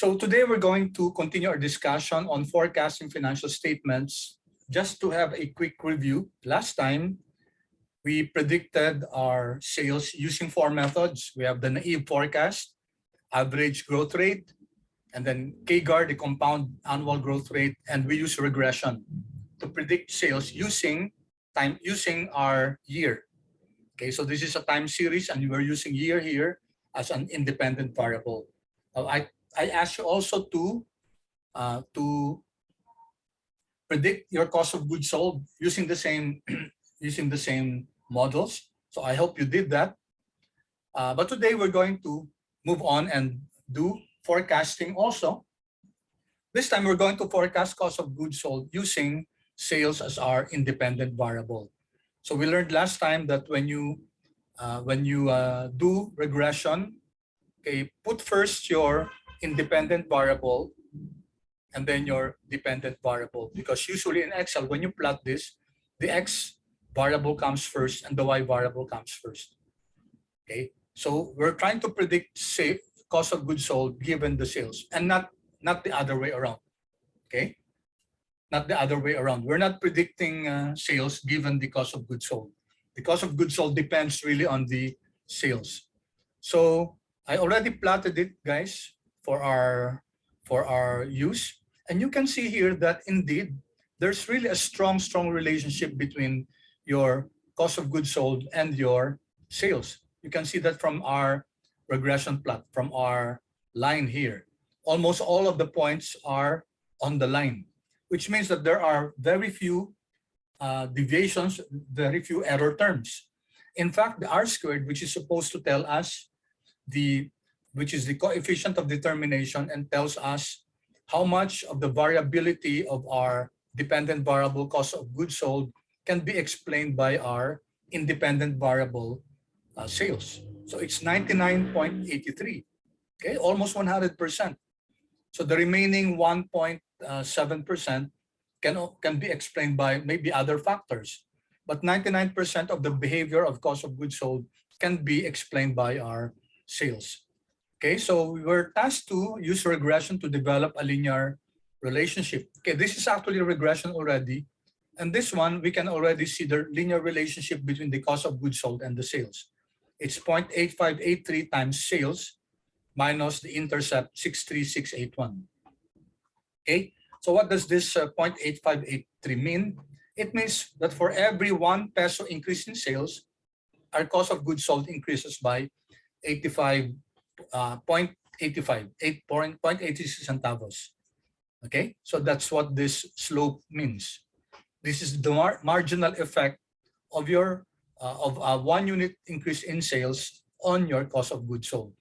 So today we're going to continue our discussion on forecasting financial statements. Just to have a quick review, last time we predicted our sales using four methods. We have the naive forecast, average growth rate, and then CAGR, the compound annual growth rate, and we use regression to predict sales using our year. Okay, so this is a time series, and we're using year here as an independent variable. Now, I asked you also to predict your cost of goods sold using the same using the same models. So I hope you did that. But today we're going to move on and do forecasting also. This time we're going to forecast cost of goods sold using sales as our independent variable. So we learned last time that when you do regression, okay, put first your independent variable and then your dependent variable, because usually in Excel when you plot this, the X variable comes first and the Y variable comes first. Okay, so we're trying to predict cost of goods sold given the sales, and not the other way around. Okay, not the other way around. We're not predicting sales given the cost of goods sold. The cost of goods sold depends really on the sales. So I already plotted it, guys, for our use, and you can see here that indeed there's really a strong relationship between your cost of goods sold and your sales. You can see that from our regression plot, from our line here. Almost all of the points are on the line, which means that there are very few deviations, very few error terms. In fact, the R-squared, which is supposed to tell us which is the coefficient of determination and tells us how much of the variability of our dependent variable cost of goods sold can be explained by our independent variable sales. So it's 99.83, okay, almost 100%. So the remaining 1.7% can be explained by maybe other factors, but 99% of the behavior of cost of goods sold can be explained by our sales. Okay, so we were tasked to use regression to develop a linear relationship. Okay, this is actually a regression already. And this one, we can already see the linear relationship between the cost of goods sold and the sales. It's 0.8583 times sales minus the intercept 63681. Okay, so what does this 0.8583 mean? It means that for every 1 peso increase in sales, our cost of goods sold increases by 0.86 centavos. Okay, so that's what this slope means. This is the marginal effect of your of a 1 unit increase in sales on your cost of goods sold.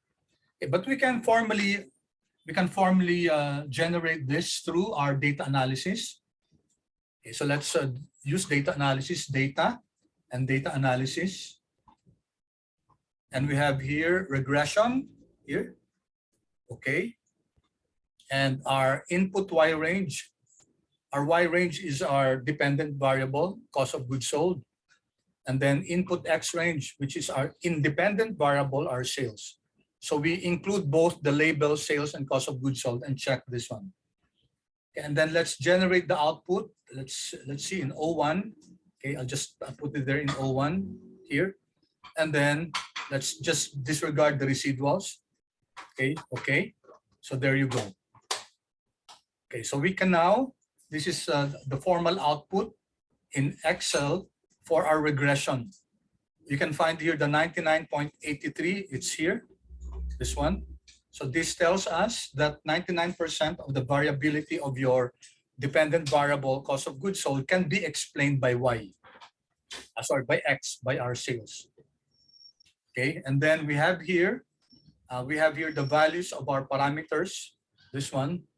Okay, but we can formally generate this through our data analysis. Okay, so let's use data analysis, data analysis. And we have here regression here, okay, and our input Y range. Our Y range is our dependent variable, cost of goods sold, and then input X range, which is our independent variable, our sales. So we include both the label sales and cost of goods sold and check this one. Okay, and then let's generate the output. Let's see in O1. Okay, I'll just put it there in O1 here, and then let's just disregard the residuals. Okay, so there you go. Okay, so we can now, this is the formal output in Excel for our regression. You can find here the 99.83, it's here, this one. So this tells us that 99% of the variability of your dependent variable cost of goods sold can be explained by Y, by X, by our sales. Okay, and then we have here the values of our parameters, this one.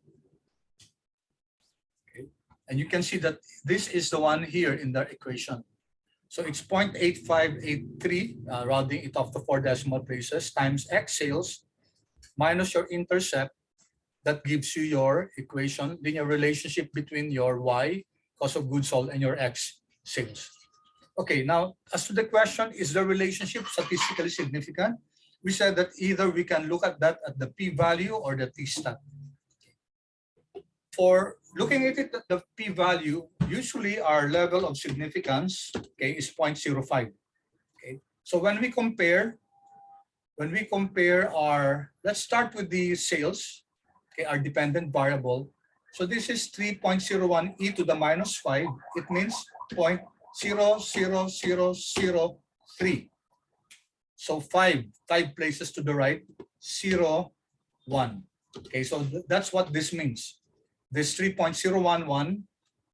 Okay, and you can see that this is the one here in the equation. So it's 0.8583, rounding it off to 4 decimal places, times X sales minus your intercept. That gives you your equation, linear relationship between your Y, cost of goods sold, and your X sales. Okay, now as to the question, is the relationship statistically significant? We said that either we can look at that at the p-value or the t-stat. for looking at it, the p-value, usually our level of significance, okay, is 0.05. Okay, so when we compare our, let's start with the sales, okay, our dependent variable. So this is 3.01 e to the minus 5. It means 0.00003. So five places to the right, 0, 1. Okay, so that's what this means. This 3.011.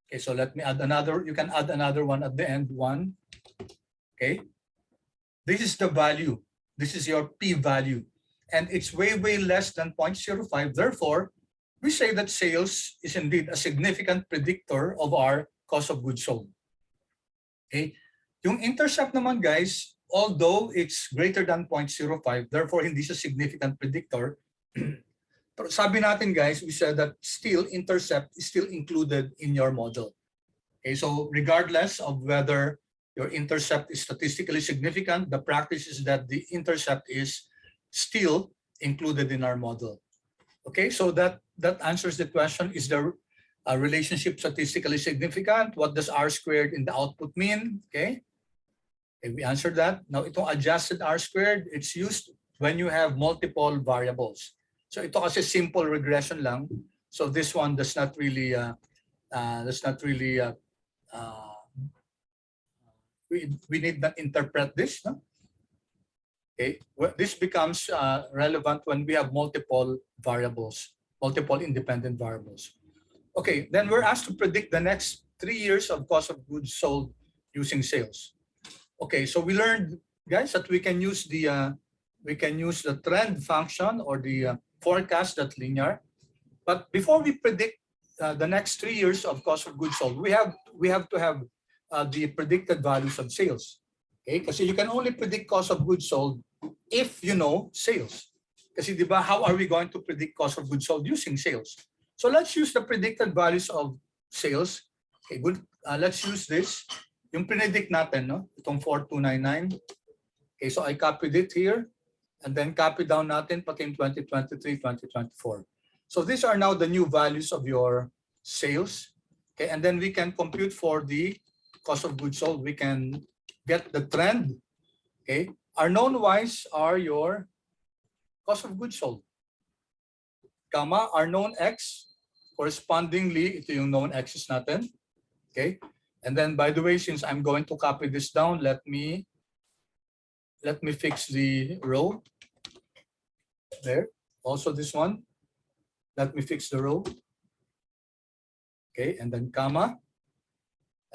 Okay, so let me add another. You can add another one at the end, 1. Okay, this is the value. This is your p-value. And it's way, way less than 0.05. Therefore, we say that sales is indeed a significant predictor of our cost of goods sold. Okay, yung intercept naman, guys, although it's greater than 0.05, therefore hindi siya significant predictor. Pero sabi natin, guys, we said that still intercept is still included in your model. Okay, so regardless of whether your intercept is statistically significant, the practice is that the intercept is still included in our model. Okay, so that answers the question, is the relationship statistically significant? What does R squared in the output mean? Okay, we answered that. Now, itong adjusted R squared, it's used when you have multiple variables. So ito kasi simple regression lang. So this one does not really, we need not interpret this. No? Okay, well, this becomes relevant when we have multiple variables, multiple independent variables. Okay, then we're asked to predict the next 3 years of cost of goods sold using sales. Okay, so we learned, guys, that we can use the trend function or the forecast.linear. But before we predict the next 3 years of cost of goods sold, we have to have the predicted values of sales. Okay, because you can only predict cost of goods sold if you know sales. Kasi di ba, how are we going to predict cost of goods sold using sales? So let's use the predicted values of sales. Okay, good. Let's use this. Yung predict natin, no? Itong 4299. Okay, so I copied it here and then copy down natin pati in 2023, 2024. So these are now the new values of your sales. Okay, and then we can compute for the cost of goods sold. We can get the trend. Okay, our known y's are your cost of goods sold, comma, our known x, correspondingly, ito yung known x's natin. Okay, and then by the way, since I'm going to copy this down, let me fix the row there. Also this one, let me fix the row. Okay, and then comma.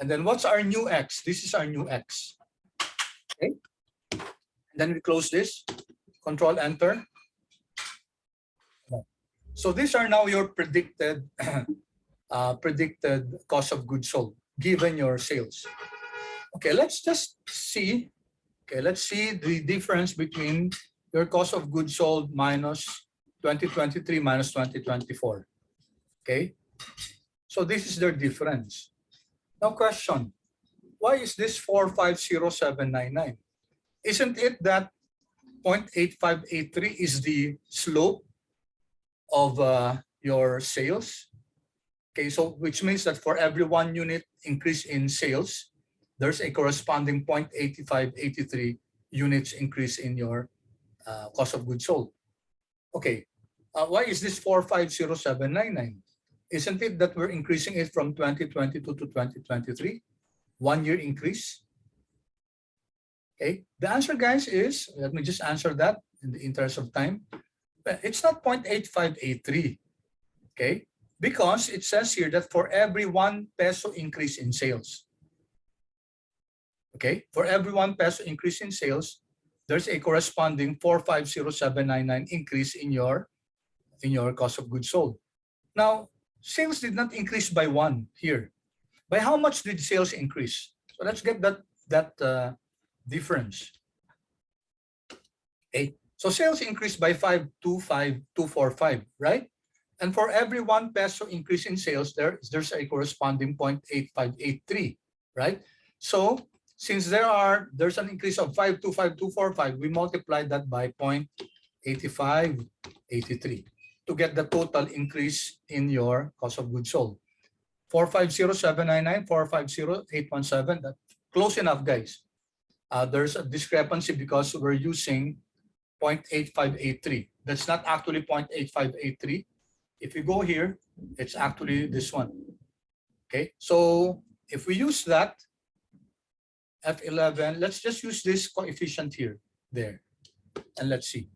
And then what's our new x? This is our new x. Okay, and then we close this, Control Enter. So these are now your predicted cost of goods sold given your sales. Okay, let's just see. Okay, let's see the difference between your cost of goods sold minus 2023 minus 2024. Okay, so this is their difference. Now question, why is this 450799? Isn't it that 0.8583 is the slope of your sales? Okay, so which means that for every 1 unit increase in sales, there's a corresponding 0.8583 units increase in your cost of goods sold. Okay, why is this 450799? Isn't it that we're increasing it from 2022 to 2023? 1 year increase? Okay, the answer, guys, is, let me just answer that in the interest of time. It's not 0.8583, okay? Because it says here that for every 1 peso increase in sales, okay? For every 1 peso increase in sales, there's a corresponding 450799 increase in your cost of goods sold. Now, sales did not increase by 1 here. By how much did sales increase? So let's get that difference. Okay, so sales increased by 525,245, right? And for every 1 peso increase in sales, there's a corresponding 0.8583, right? So since there's an increase of 525,245, we multiply that by 0.8583. to get the total increase in your cost of goods sold. 450,799, 450,817. That's close enough, guys. There's a discrepancy because we're using 0.8583. That's not actually 0.8583. If you go here, it's actually this one. Okay, so if we use that, F11, let's just use this coefficient here, there, and let's see.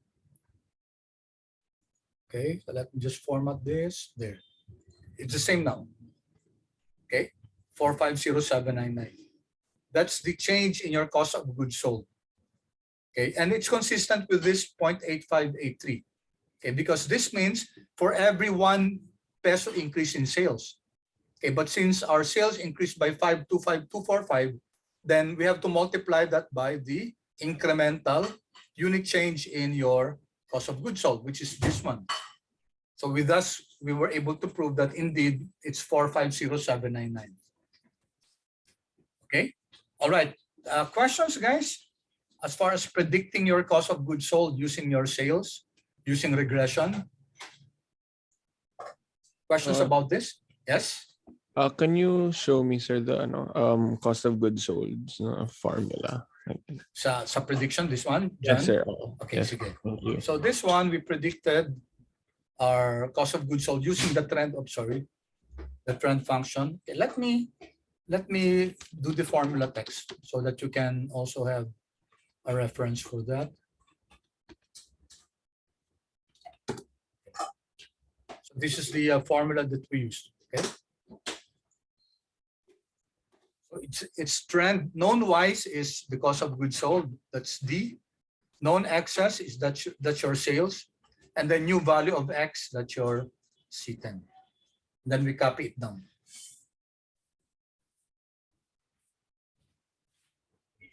Okay, so let me just format this, there. It's the same now. Okay, 450,799. That's the change in your cost of goods sold. Okay, and it's consistent with this 0.8583. Okay, because this means for every 1 peso increase in sales. Okay, but since our sales increased by 525,245, then we have to multiply that by the incremental unit change in your cost of goods sold, which is this one. So with us, we were able to prove that indeed it's 450,799. Okay, all right. Questions, guys? As far as predicting your cost of goods sold using your sales, using regression? Questions about this? Yes? Can you show me, sir, the cost of goods sold formula? Sa prediction, this one, John? Yes, sir. Okay, yes. sige. Thank you. So this one, we predicted our cost of goods sold using the trend of, the trend function. Okay, let me do the formula text so that you can also have a reference for that. So this is the formula that we used. Okay. So it's trend. Known wise is the cost of goods sold. That's D. Known excess is that's your sales, and the new value of X, that's your C10. Then we copy it down.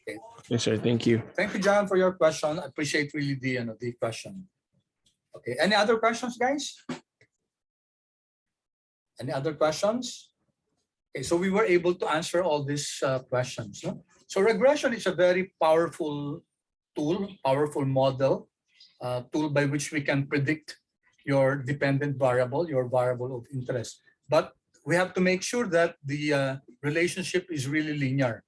Okay. Yes, sir. Thank you. Thank you, John, for your question. I appreciate really the question. Okay. Any other questions, guys? Any other questions? Okay, so we were able to answer all these questions. No? So regression is a very powerful tool, powerful model, tool by which we can predict your dependent variable, your variable of interest. But we have to make sure that the relationship is really linear.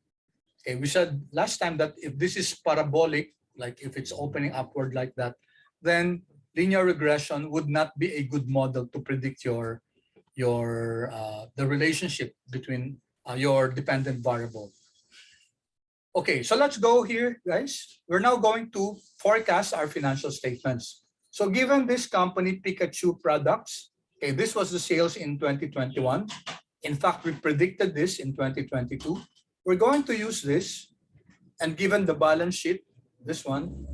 Okay, we said last time that if this is parabolic, like if it's opening upward like that, then linear regression would not be a good model to predict the relationship between your dependent variable. Okay, so let's go here, guys. We're now going to forecast our financial statements. So given this company, Pikachu Products, okay, this was the sales in 2021. In fact, we predicted this in 2022. We're going to use this, and given the balance sheet, this one,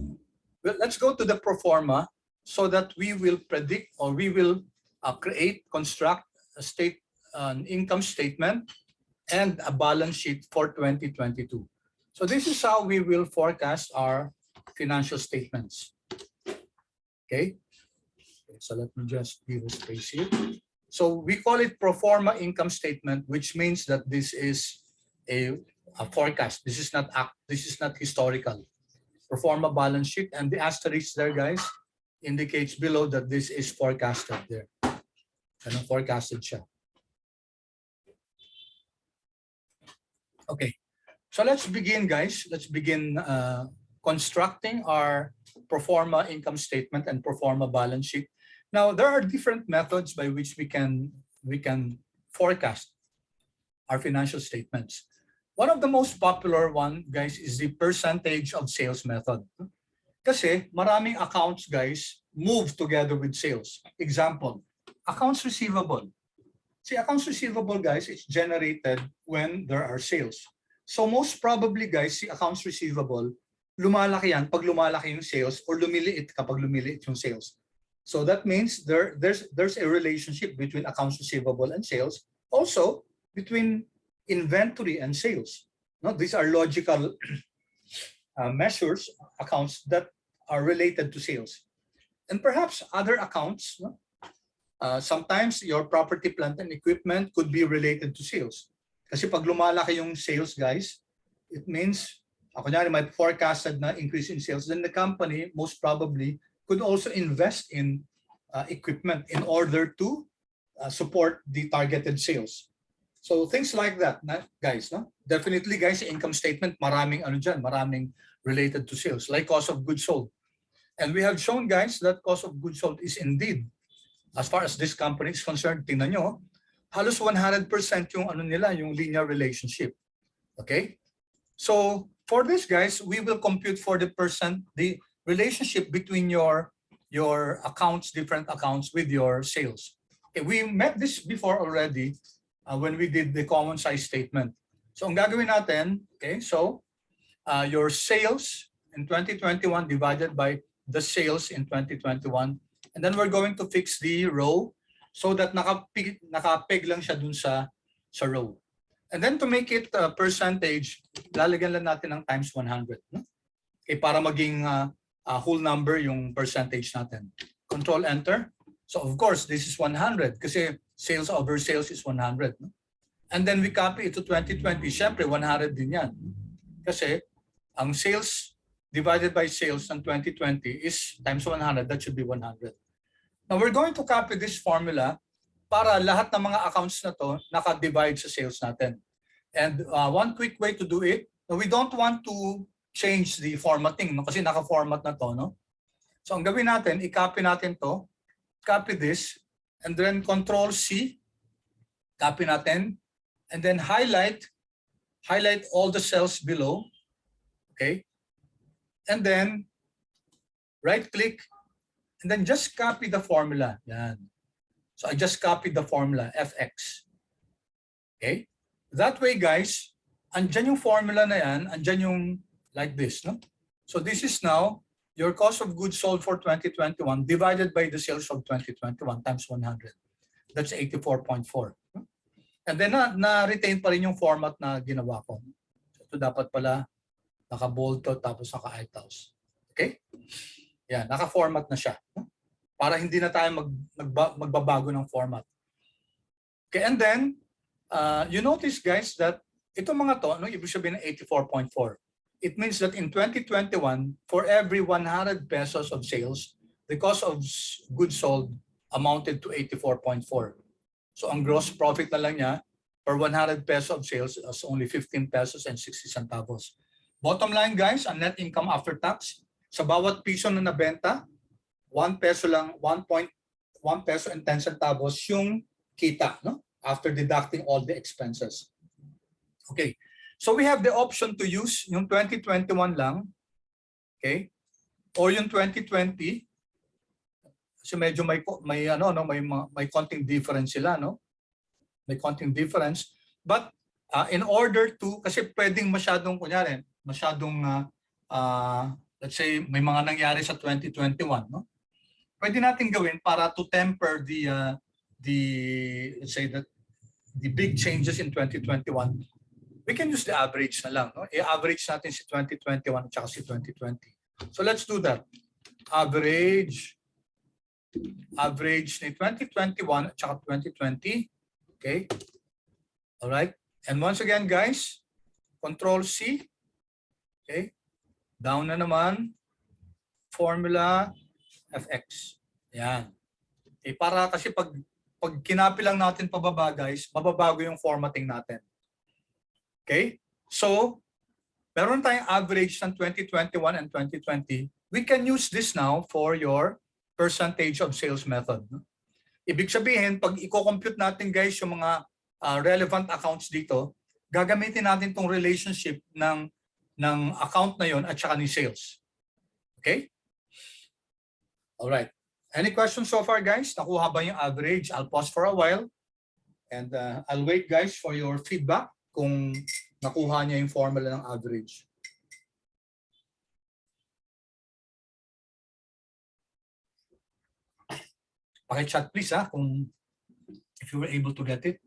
well, let's go to the pro forma so that we will predict, or we will construct an income statement and a balance sheet for 2022. So this is how we will forecast our financial statements. Okay, so let me just give a space here. So we call it pro forma income statement, which means that this is a forecast. This is not historical. Pro forma balance sheet, and the asterisk there, guys, indicates below that this is forecasted there. And forecasted siya. Okay, so let's begin, guys. Let's begin constructing our pro forma income statement and pro forma balance sheet. Now, there are different methods by which we can forecast our financial statements. One of the most popular one, guys, is the percentage of sales method. Kasi maraming accounts, guys, move together with sales. Example, accounts receivable. See, accounts receivable, guys, it's generated when there are sales. So most probably, guys, si accounts receivable, lumalaki yan pag lumalaki yung sales, or lumiliit kapag lumiliit yung sales. So that means there's a relationship between accounts receivable and sales. Also, between inventory and sales. No, these are logical measures, accounts that are related to sales. And perhaps other accounts, no? Sometimes your property, plant, and equipment could be related to sales. Kasi pag lumalaki yung sales, guys, it means, kunyari may forecasted na increase in sales, then the company most probably could also invest in equipment in order to support the targeted sales. So things like that, guys. No? Definitely, guys, income statement, maraming ano dyan, maraming related to sales, like cost of goods sold. And we have shown, guys, that cost of goods sold is indeed, as far as this company is concerned, tingnan nyo, halos 100% yung ano nila, yung linear relationship. Okay? So for this, guys, we will compute for the relationship between your accounts, different accounts with your sales. Okay, we met this before already when we did the common size statement. So ang gagawin natin, okay, so your sales in 2021 divided by the sales in 2021. And then we're going to fix the row so that nakapeg lang siya dun sa row. And then to make it percentage, lalagyan lang natin ng times 100. No? Okay, para maging whole number yung percentage natin. Control Enter. So of course, this is 100 kasi sales over sales is 100. No? And then we copy it to 2020. Siyempre, 100 din yan. Kasi ang sales divided by sales ng 2020 is times 100. That should be 100. Now we're going to copy this formula para lahat ng mga accounts na to naka-divide sa sales natin. And one quick way to do it, we don't want to change the formatting no? Kasi naka-format na to. No? So ang gawin natin, i-copy natin to, copy this, and then Control C, copy natin, and then highlight all the cells below. Okay? And then right-click, and then just copy the formula. Yan. So I just copied the formula, Fx. Okay? That way, guys, andyan yung formula na yan, andyan yung like this. No? So this is now your cost of goods sold for 2021 divided by the sales of 2021 times 100. That's 84.4. And then na-retain pa rin yung format na ginawa ko. So ito dapat pala naka-bold to tapos naka-itals. Okay? Yan, naka-format na siya. Para hindi na tayo magbabago ng format. Okay, and then, you notice guys that itong mga to, ano, ibig sabihin ng 84.4. It means that in 2021, for every 100 pesos of sales, the cost of goods sold amounted to 84.4. So ang gross profit na lang niya per 100 pesos of sales is only 15 pesos and 60 centavos. Bottom line guys, ang net income after tax, sa bawat piso na nabenta, 1 peso lang, 1 peso and 10 centavos yung kita, no? After deducting all the expenses. Okay, so we have the option to use yung 2021 lang, okay? Or yung 2020, kasi medyo may konting difference sila, no? May konting difference. But in order to, kasi pwedeng masyadong, kunyari, let's say may mga nangyari sa 2021, no? Pwede natin gawin para to temper let's say that the big changes in 2021. We can use the average na lang, no? I-average natin si 2021 at saka si 2020. So let's do that. Average ni 2021 at saka 2020. Okay? All right? And once again, guys, Control C. Okay? Down na naman. Formula Fx. Yan. Okay, para kasi pag kinapi lang natin pababa, guys, mababago yung formatting natin. Okay? So, meron tayong average ng 2021 and 2020. We can use this now for your percentage of sales method. Ibig sabihin, pag i-compute natin, guys, yung mga relevant accounts dito, gagamitin natin tong relationship ng account na yon at saka ni sales. Okay? All right. Any questions so far, guys? Nakuha ba yung average? I'll pause for a while and I'll wait, guys, for your feedback kung nakuha niya yung formula ng average. Paki-chat please kung if you were able to get it.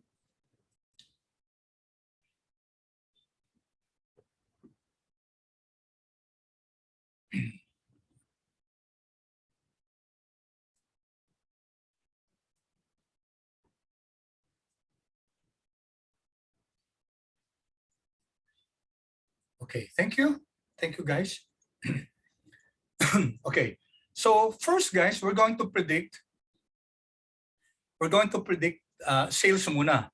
Okay, thank you. Thank you, guys. Okay, so first, guys, we're going to predict we're going to predict sales muna.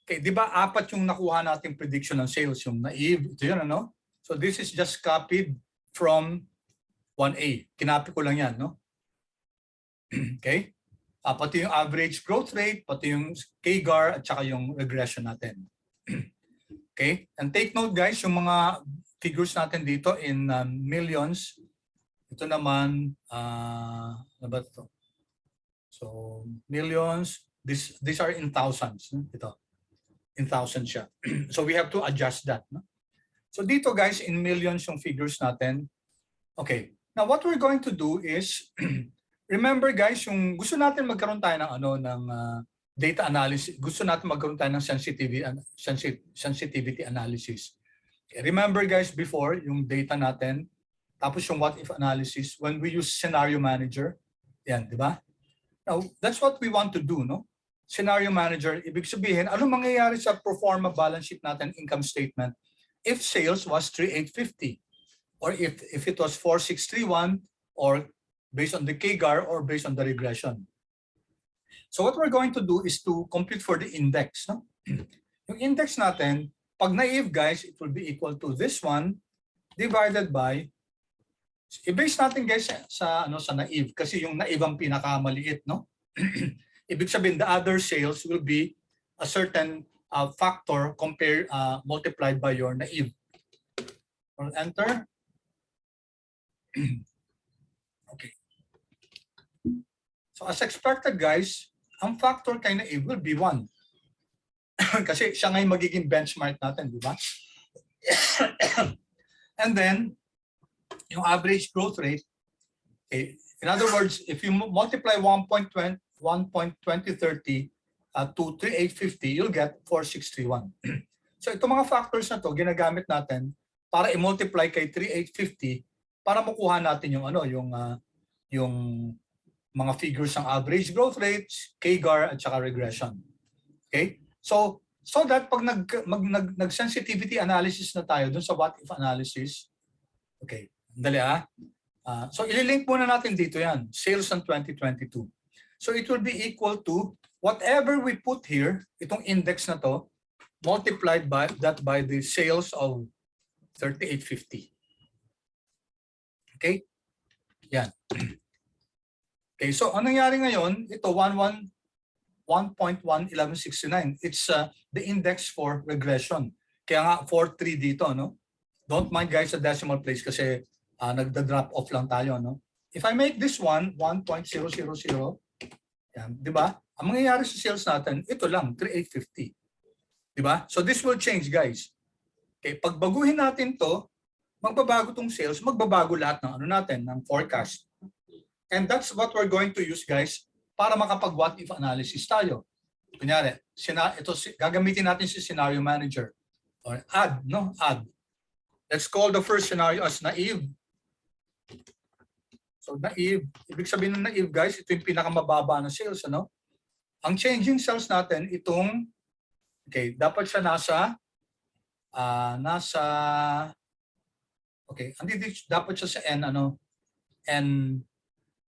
Okay, di ba apat yung nakuha nating prediction ng sales, yung naive, ito yun, ano? So this is just copied from 1A. Kinapi ko lang yan, no? Okay? Pati yung average growth rate, pati yung CAGR, at saka yung regression natin. Okay? And take note guys, yung mga figures natin dito in millions, ito naman, ano ba ito? So, millions, these are in thousands. No? Ito, in thousands siya. So, we have to adjust that. No? So, dito guys, in millions yung figures natin. Okay. Now, what we're going to do is, remember guys, yung gusto natin magkaroon tayo ng, ng data analysis, gusto natin magkaroon tayo ng sensitivity analysis. Okay. Remember guys, before, yung data natin, tapos yung what if analysis, when we use scenario manager, yan, di ba? Now, that's what we want to do, no? Scenario manager, ibig sabihin, ano mangyayari sa pro forma balance sheet natin, income statement, if sales was 3,850, or if it was 4,631, or based on the CAGR, or based on the regression. So what we're going to do is to compute for the index, no? Yung index natin, pag naive guys, it will be equal to this one divided by, i-base natin guys sa naive, kasi yung naive ang pinakamaliit, no? Ibig sabihin, the other sales will be a certain factor multiplied by your naive. Or enter. Okay. So as expected guys, ang factor kay naive will be 1. Kasi siya ngayon magiging benchmark natin, di ba? And then, yung average growth rate, okay, in other words, if you multiply 1.2030 to 3,850, you'll get 4,631. So itong mga factors na to ginagamit natin para i-multiply kay 3,850 para makuha natin yung yung mga figures ng average growth rates, CAGR at saka regression. Okay? So that pag nag-sensitivity analysis na tayo dun sa what if analysis, okay, dali so ililink muna natin dito yan, sales ng 2022. So it will be equal to whatever we put here, itong index na to, multiplied by the sales of 3,850. Okay? Yan. Okay, so anong nangyari ngayon? Ito 1.1169. It's the index for regression. Kaya nga 4.3 dito, no? Don't mind guys sa decimal place kasi nagda-drop off lang tayo, no? If I make this one 1.000, yan, di ba? Ang mangyayari sa sales natin, ito lang, 3,850. Di ba? So this will change, guys. Okay, pag baguhin natin to, magbabago tong sales, magbabago lahat ng natin, ng forecast. And that's what we're going to use, guys, para makapag what if analysis tayo. Kunyari, ito gagamitin natin si scenario manager or add, no? Add. Let's call the first scenario as naive. So naive, ibig sabihin ng naive, guys, ito yung pinakamababa na sales, ano? Ang changing sales natin itong, okay, dapat siya okay, andito dapat siya sa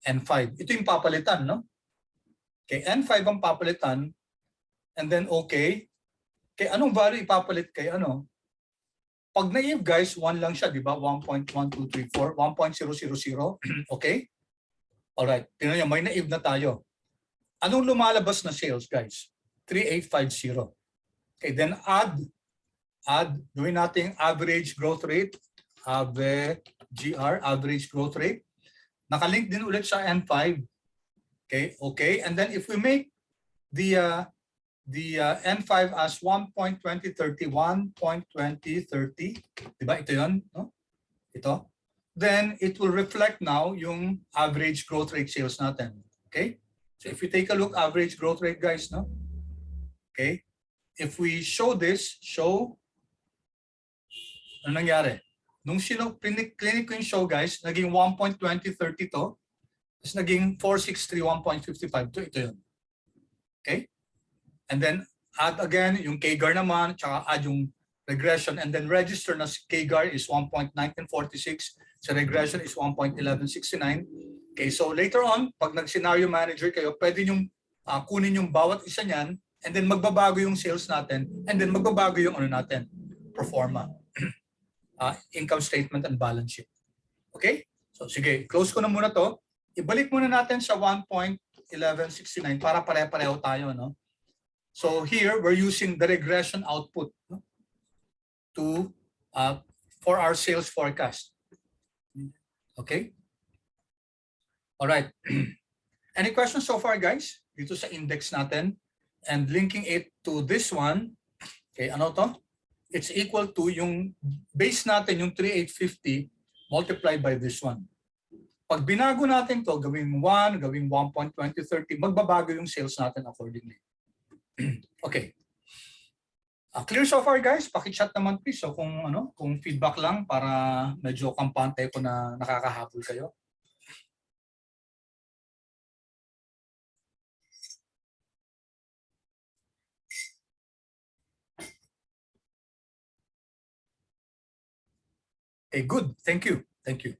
N5. Ito yung papalitan, no? Okay, N5 ang papalitan, and then okay. Okay, anong value ipapalit kay ano? Pag naive guys, 1 lang siya, di ba? 1.1234, 1.000. Okay? Alright, tingnan niyo, may naive na tayo. Anong lumalabas na sales, guys? 3,850. Okay, then add, gawin natin average growth rate, average growth rate. Nakalink din ulit sa N5. Okay, and then if we make the N5 as 1.2030, 1.2030, diba? Ito yun, no? Ito. Then it will reflect now yung average growth rate sales natin. Okay? So if you take a look, average growth rate, guys, no? Okay? If we show this, ano nangyari? Nung clinic ko yung show, guys, naging 1.2030 to, tapos naging 4,631.55 to, ito yun. Okay? And then add again yung CAGR naman, tsaka add yung regression, and then register na CAGR is 1.1946, sa regression is 1.1169. Okay, so later on, pag nag-scenario manager kayo, pwede yung kunin yung bawat isa niyan, and then magbabago yung sales natin, and then magbabago yung ano natin, pro forma. Income statement and balance sheet. Okay? So sige, close ko na muna to. Ibalik muna natin sa 1.1169 para pare-pareho tayo, no? So here we're using the regression output, no? To for our sales forecast. Okay? All right. Any questions so far, guys? Dito sa index natin and linking it to this one. Okay, ano to? It's equal to yung base natin, yung 3,850 multiplied by this one. Pag binago natin to, gawing 1, gawing 1.2030, magbabago yung sales natin accordingly. Okay. Clear so far, guys? Paki-chat naman please. So kung feedback lang para medyo kampante ko na nakakahabol kayo. Okay, good. Thank you. Thank you.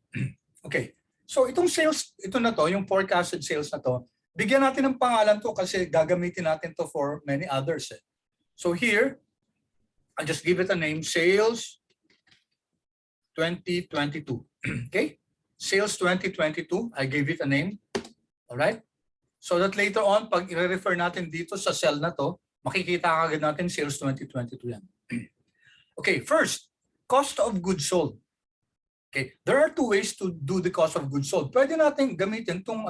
Okay. So itong sales, ito na to, yung forecasted sales na to, bigyan natin ng pangalan to kasi gagamitin natin to for many others. So here, I'll just give it a name, Sales 2022. Okay? Sales 2022, I gave it a name. All right? So that later on, pag i-refer natin dito sa cell na to, makikita agad natin Sales 2022 yan. Okay, first, cost of goods sold. Okay, there are two ways to do the cost of goods sold. Pwede natin gamitin tong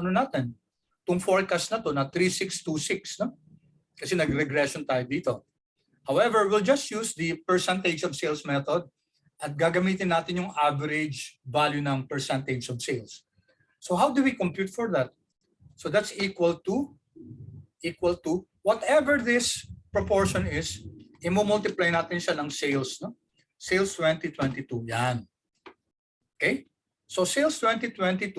tong forecast na to na 3626, no? Kasi nag-regression tayo dito. However, we'll just use the percentage of sales method at gagamitin natin yung average value ng percentage of sales. So how do we compute for that? So that's equal to whatever this proportion is, i-multiply natin siya ng sales, no? Sales 2022, yan. Okay? So sales 2022,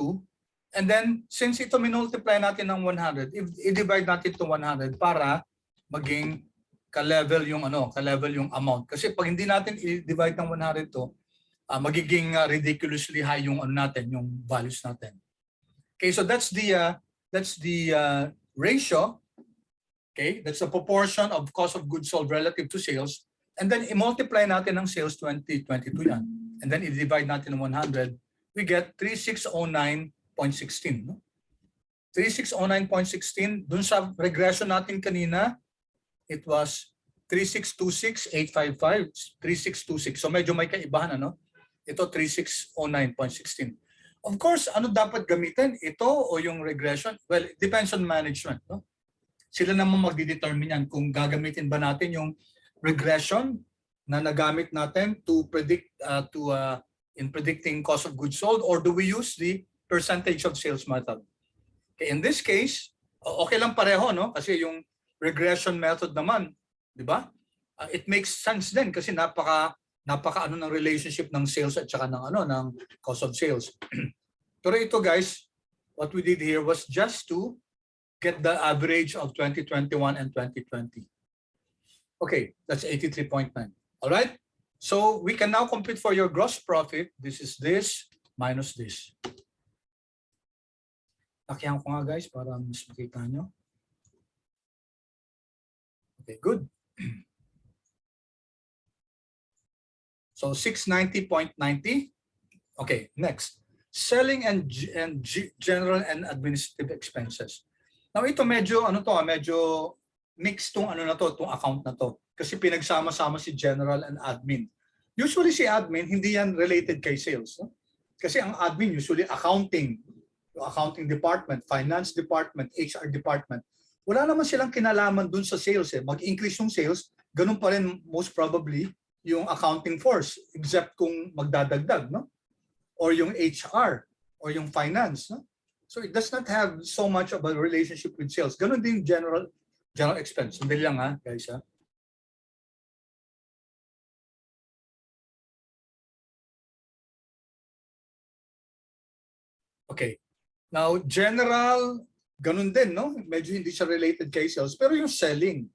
and then since ito minultiply natin ng 100, i-divide natin to 100 para maging ka-level yung ka-level yung amount. Kasi pag hindi natin i-divide ng 100 to, magiging ridiculously high yung yung values natin. Okay, so that's the ratio. Okay, that's the proportion of cost of goods sold relative to sales, and then i-multiply natin ng sales 2022 yan. And then i-divide natin ng 100, we get 3609.16. No? 3609.16, dun sa regression natin kanina, it was 3626,855, 3626. So medyo may kaibahan, ano? Ito 3609.16. Of course, ano dapat gamitin? Ito o yung regression? Well, it depends on management. No? Sila naman magdidetermine yan kung gagamitin ba natin yung regression na nagamit natin to predict in predicting cost of goods sold, or do we use the percentage of sales method? Okay, in this case, okay lang pareho, no? Kasi yung regression method naman, di ba? It makes sense din kasi napaka ng relationship ng sales at saka ng cost of sales. Pero ito, guys, what we did here was just to get the average of 2021 and 2020. Okay, that's 83.9. All right? So we can now compute for your gross profit. This is this minus this. Takihan ko nga, guys, para mas makita nyo. Okay, good. So 690.90. Okay, next. Selling and general and administrative expenses. Now ito medyo medyo mixed tong tong account na to. Kasi pinagsama-sama si general and admin. Usually si admin, hindi yan related kay sales. No? Kasi ang admin usually accounting department, finance department, HR department. Wala naman silang kinalaman dun sa sales. Mag-increase yung sales, ganun pa rin most probably yung accounting force, except kung magdadagdag, no? Or yung HR, or yung finance. No? So it does not have so much of a relationship with sales. Ganun din general expense. Sandali lang guys. Okay. Now, general, ganun din, no? Medyo hindi siya related kay sales. Pero yung selling,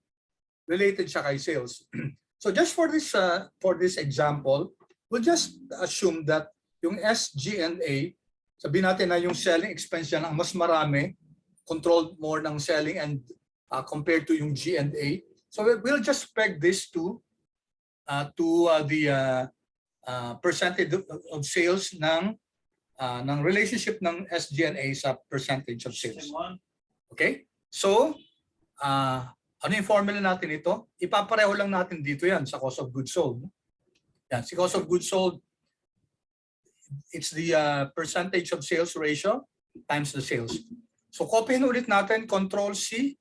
related siya kay sales. So just for this example, we'll just assume that yung SG&A, sabihin natin na yung selling expense yan ang mas marami, controlled more ng selling and compared to yung G&A. So we'll just peg this to the percentage of sales ng relationship ng SG&A sa percentage of sales. Okay? So, ano yung formula natin ito? Ipapareho lang natin dito yan sa cost of goods sold. Yan, si cost of goods sold, it's the percentage of sales ratio times the sales. So, copyhin ulit natin, Control-C,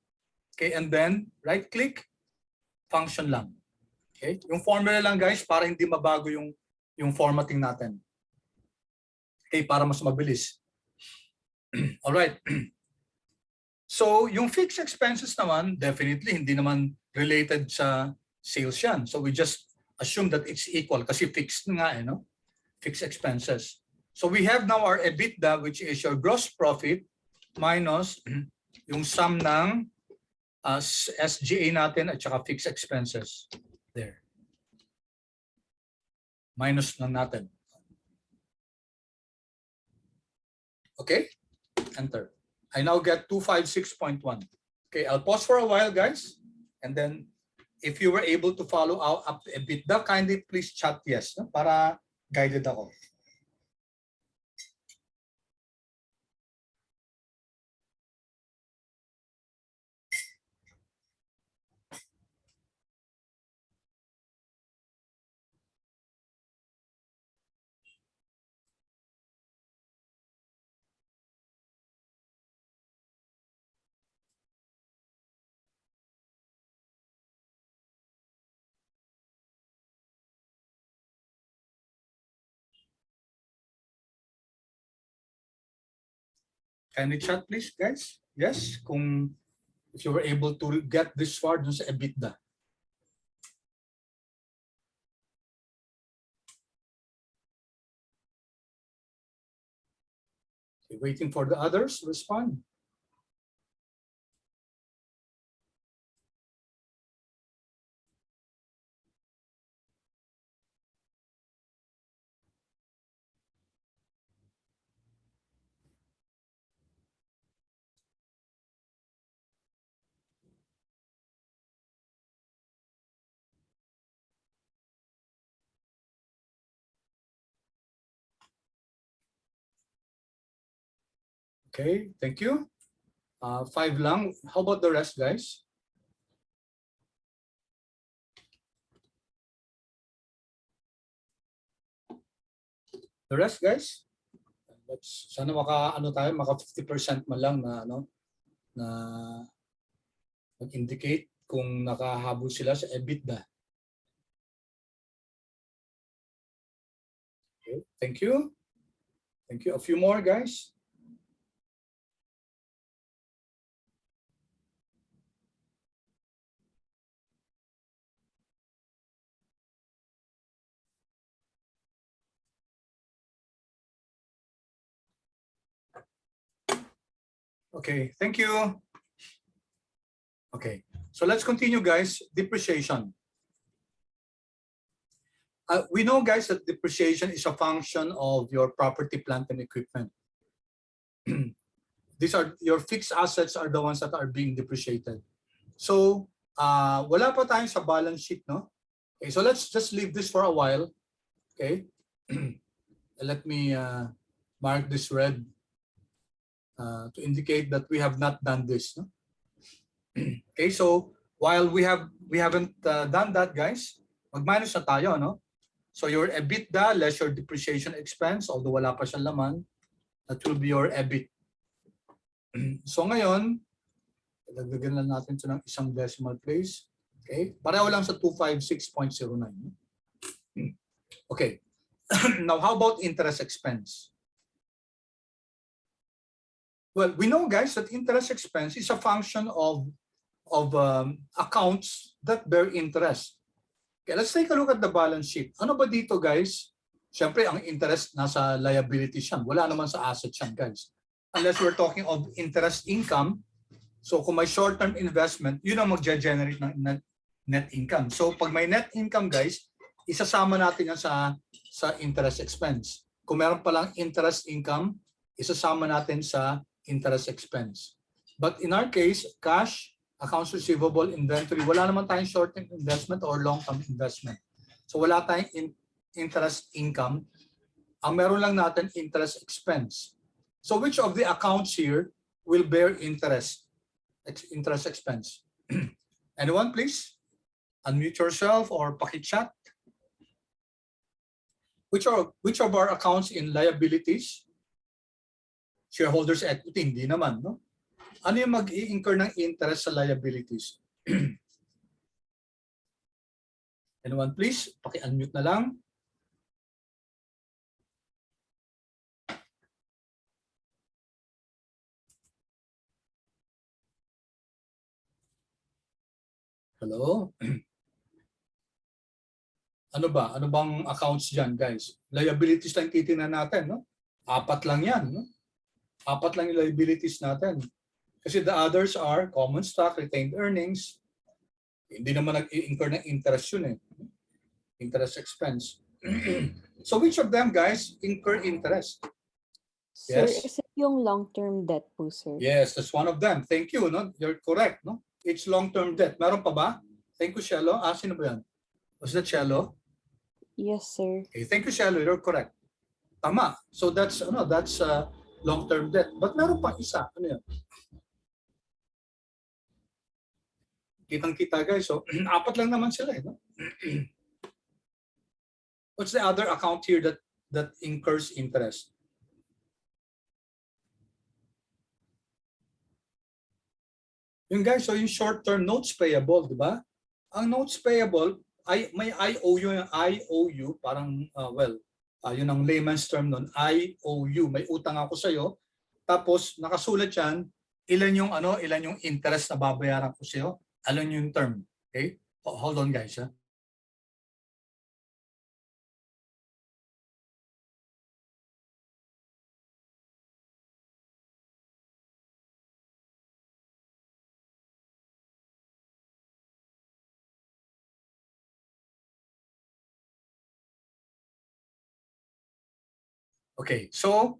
okay, and then right-click, function lang. Okay? Yung formula lang guys, para hindi mabago yung formatting natin. Okay, para mas mabilis. Alright. So, yung fixed expenses naman, definitely hindi naman related sa sales yan. So, we just assume that it's equal kasi fixed nga no? Fixed expenses. So, we have now our EBITDA, which is your gross profit minus yung sum ng SGA natin at saka fixed expenses. There. Minus na natin. Okay, enter. I now get 256.1. Okay, I'll pause for a while, guys. And then, if you were able to follow up to EBITDA, kindly please chat yes, no? Para guided ako. Kindly chat, please, guys. Yes, if you were able to get this far dun sa EBITDA. Okay, waiting for the others to respond. Okay, thank you. 5 lang. How about the rest, guys? The rest, guys? Sana maka 50% man lang na mag-indicate kung nakahabol sila sa EBITDA. Okay, thank you. Thank you. A few more, guys. Okay, thank you. Okay, so let's continue, guys. Depreciation. We know, guys, that depreciation is a function of your property, plant, and equipment. These are your fixed assets are the ones that are being depreciated. So, wala pa tayo sa balance sheet, no? Okay, so let's just leave this for a while. Okay, let me mark this red to indicate that we have not done this. No? Okay, so while we haven't done that, guys, mag-minus na tayo, no? So your EBITDA less your depreciation expense, although wala pa siyang laman, that will be your EBIT. So ngayon, dagdagan lang natin ito ng isang decimal place. Okay, pareho lang sa 256.09. Okay, now how about interest expense? Well, we know, guys, that interest expense is a function of accounts that bear interest. Okay, let's take a look at the balance sheet. Ano ba dito, guys? Siyempre, ang interest nasa liability siya. Wala naman sa asset siya, guys. Unless we're talking of interest income. So kung may short-term investment, yun ang mag-generate ng net income. So pag may net income, guys, isasama natin yan sa interest expense. Kung meron palang interest income, isasama natin sa interest expense. But in our case, cash accounts receivable, inventory. Wala naman tayong short-term investment or long-term investment. So wala tayong interest income. Ang meron lang natin interest expense. So which of the accounts here will bear interest expense? Anyone, please? Unmute yourself or paki-chat. Which of our accounts in liabilities? Shareholders equity, hindi naman, no? Ano yung mag-i-incur ng interest sa liabilities? Anyone, please? Paki-unmute na lang. Hello? Ano ba? Ano bang accounts dyan, guys? Liabilities lang titingnan natin, no? 4 lang yan, no? 4 lang yung liabilities natin. Kasi the others are common stock, retained earnings. Hindi naman nag-i-incur ng interest yun eh. Interest expense. So which of them, guys, incur interest? Sir, Yes? is it yung long-term debt po, sir? Yes, that's one of them. Thank you. No? You're correct. No? It's long-term debt. Meron pa ba? Thank you, Shelo. Sino ba yan? Was that Shelo? Yes, sir. Okay, thank you, Shelo. You're correct. Tama. So that's long-term debt. But meron pa isa. Ano yan? Kitang-kita, guys. So 4 lang naman sila. Eh, no? What's the other account here that incurs interest? Yung guys, so yung short-term notes payable, di ba? Ang notes payable, may IOU, yung IOU, parang, yun ang layman's term nun, IOU, may utang ako sa'yo, tapos nakasulat yan, ilan yung interest na babayaran ko sa'yo, alam yung term, okay? Hold on guys, ha? Okay, so,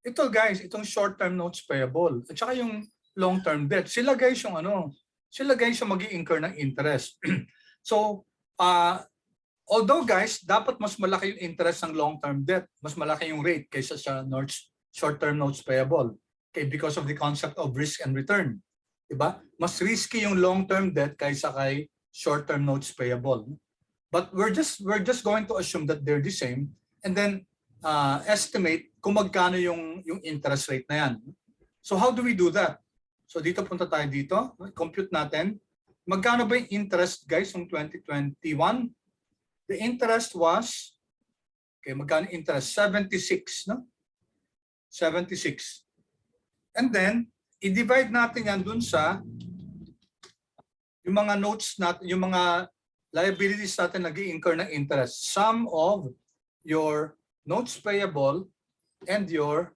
ito guys, itong short-term notes payable, at saka yung long-term debt, sila guys yung mag-i-incur ng interest. So, although guys, dapat mas malaki yung interest ng long-term debt, mas malaki yung rate kaysa sa short-term notes payable. Okay, because of the concept of risk and return. Diba? Mas risky yung long-term debt kaysa kay short-term notes payable. But we're just going to assume that they're the same and then estimate kung magkano yung interest rate na yan. So how do we do that? So dito punta tayo dito, compute natin. Magkano ba yung interest guys ng 2021? The interest was, okay, magkano interest? 76, no? 76. And then, i-divide natin yan dun sa yung mga notes natin, yung mga liabilities natin nag-i-incur ng interest. Sum of your notes payable and your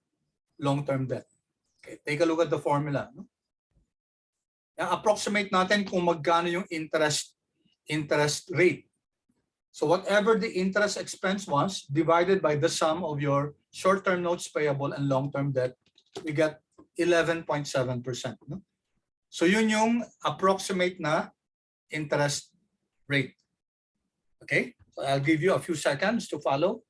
long-term debt. Okay, take a look at the formula. No? Approximate natin kung magkano yung interest rate. So whatever the interest expense was divided by the sum of your short-term notes payable and long-term debt, we get 11.7%. No? So yun yung approximate na interest rate. Okay? So I'll give you a few seconds to follow.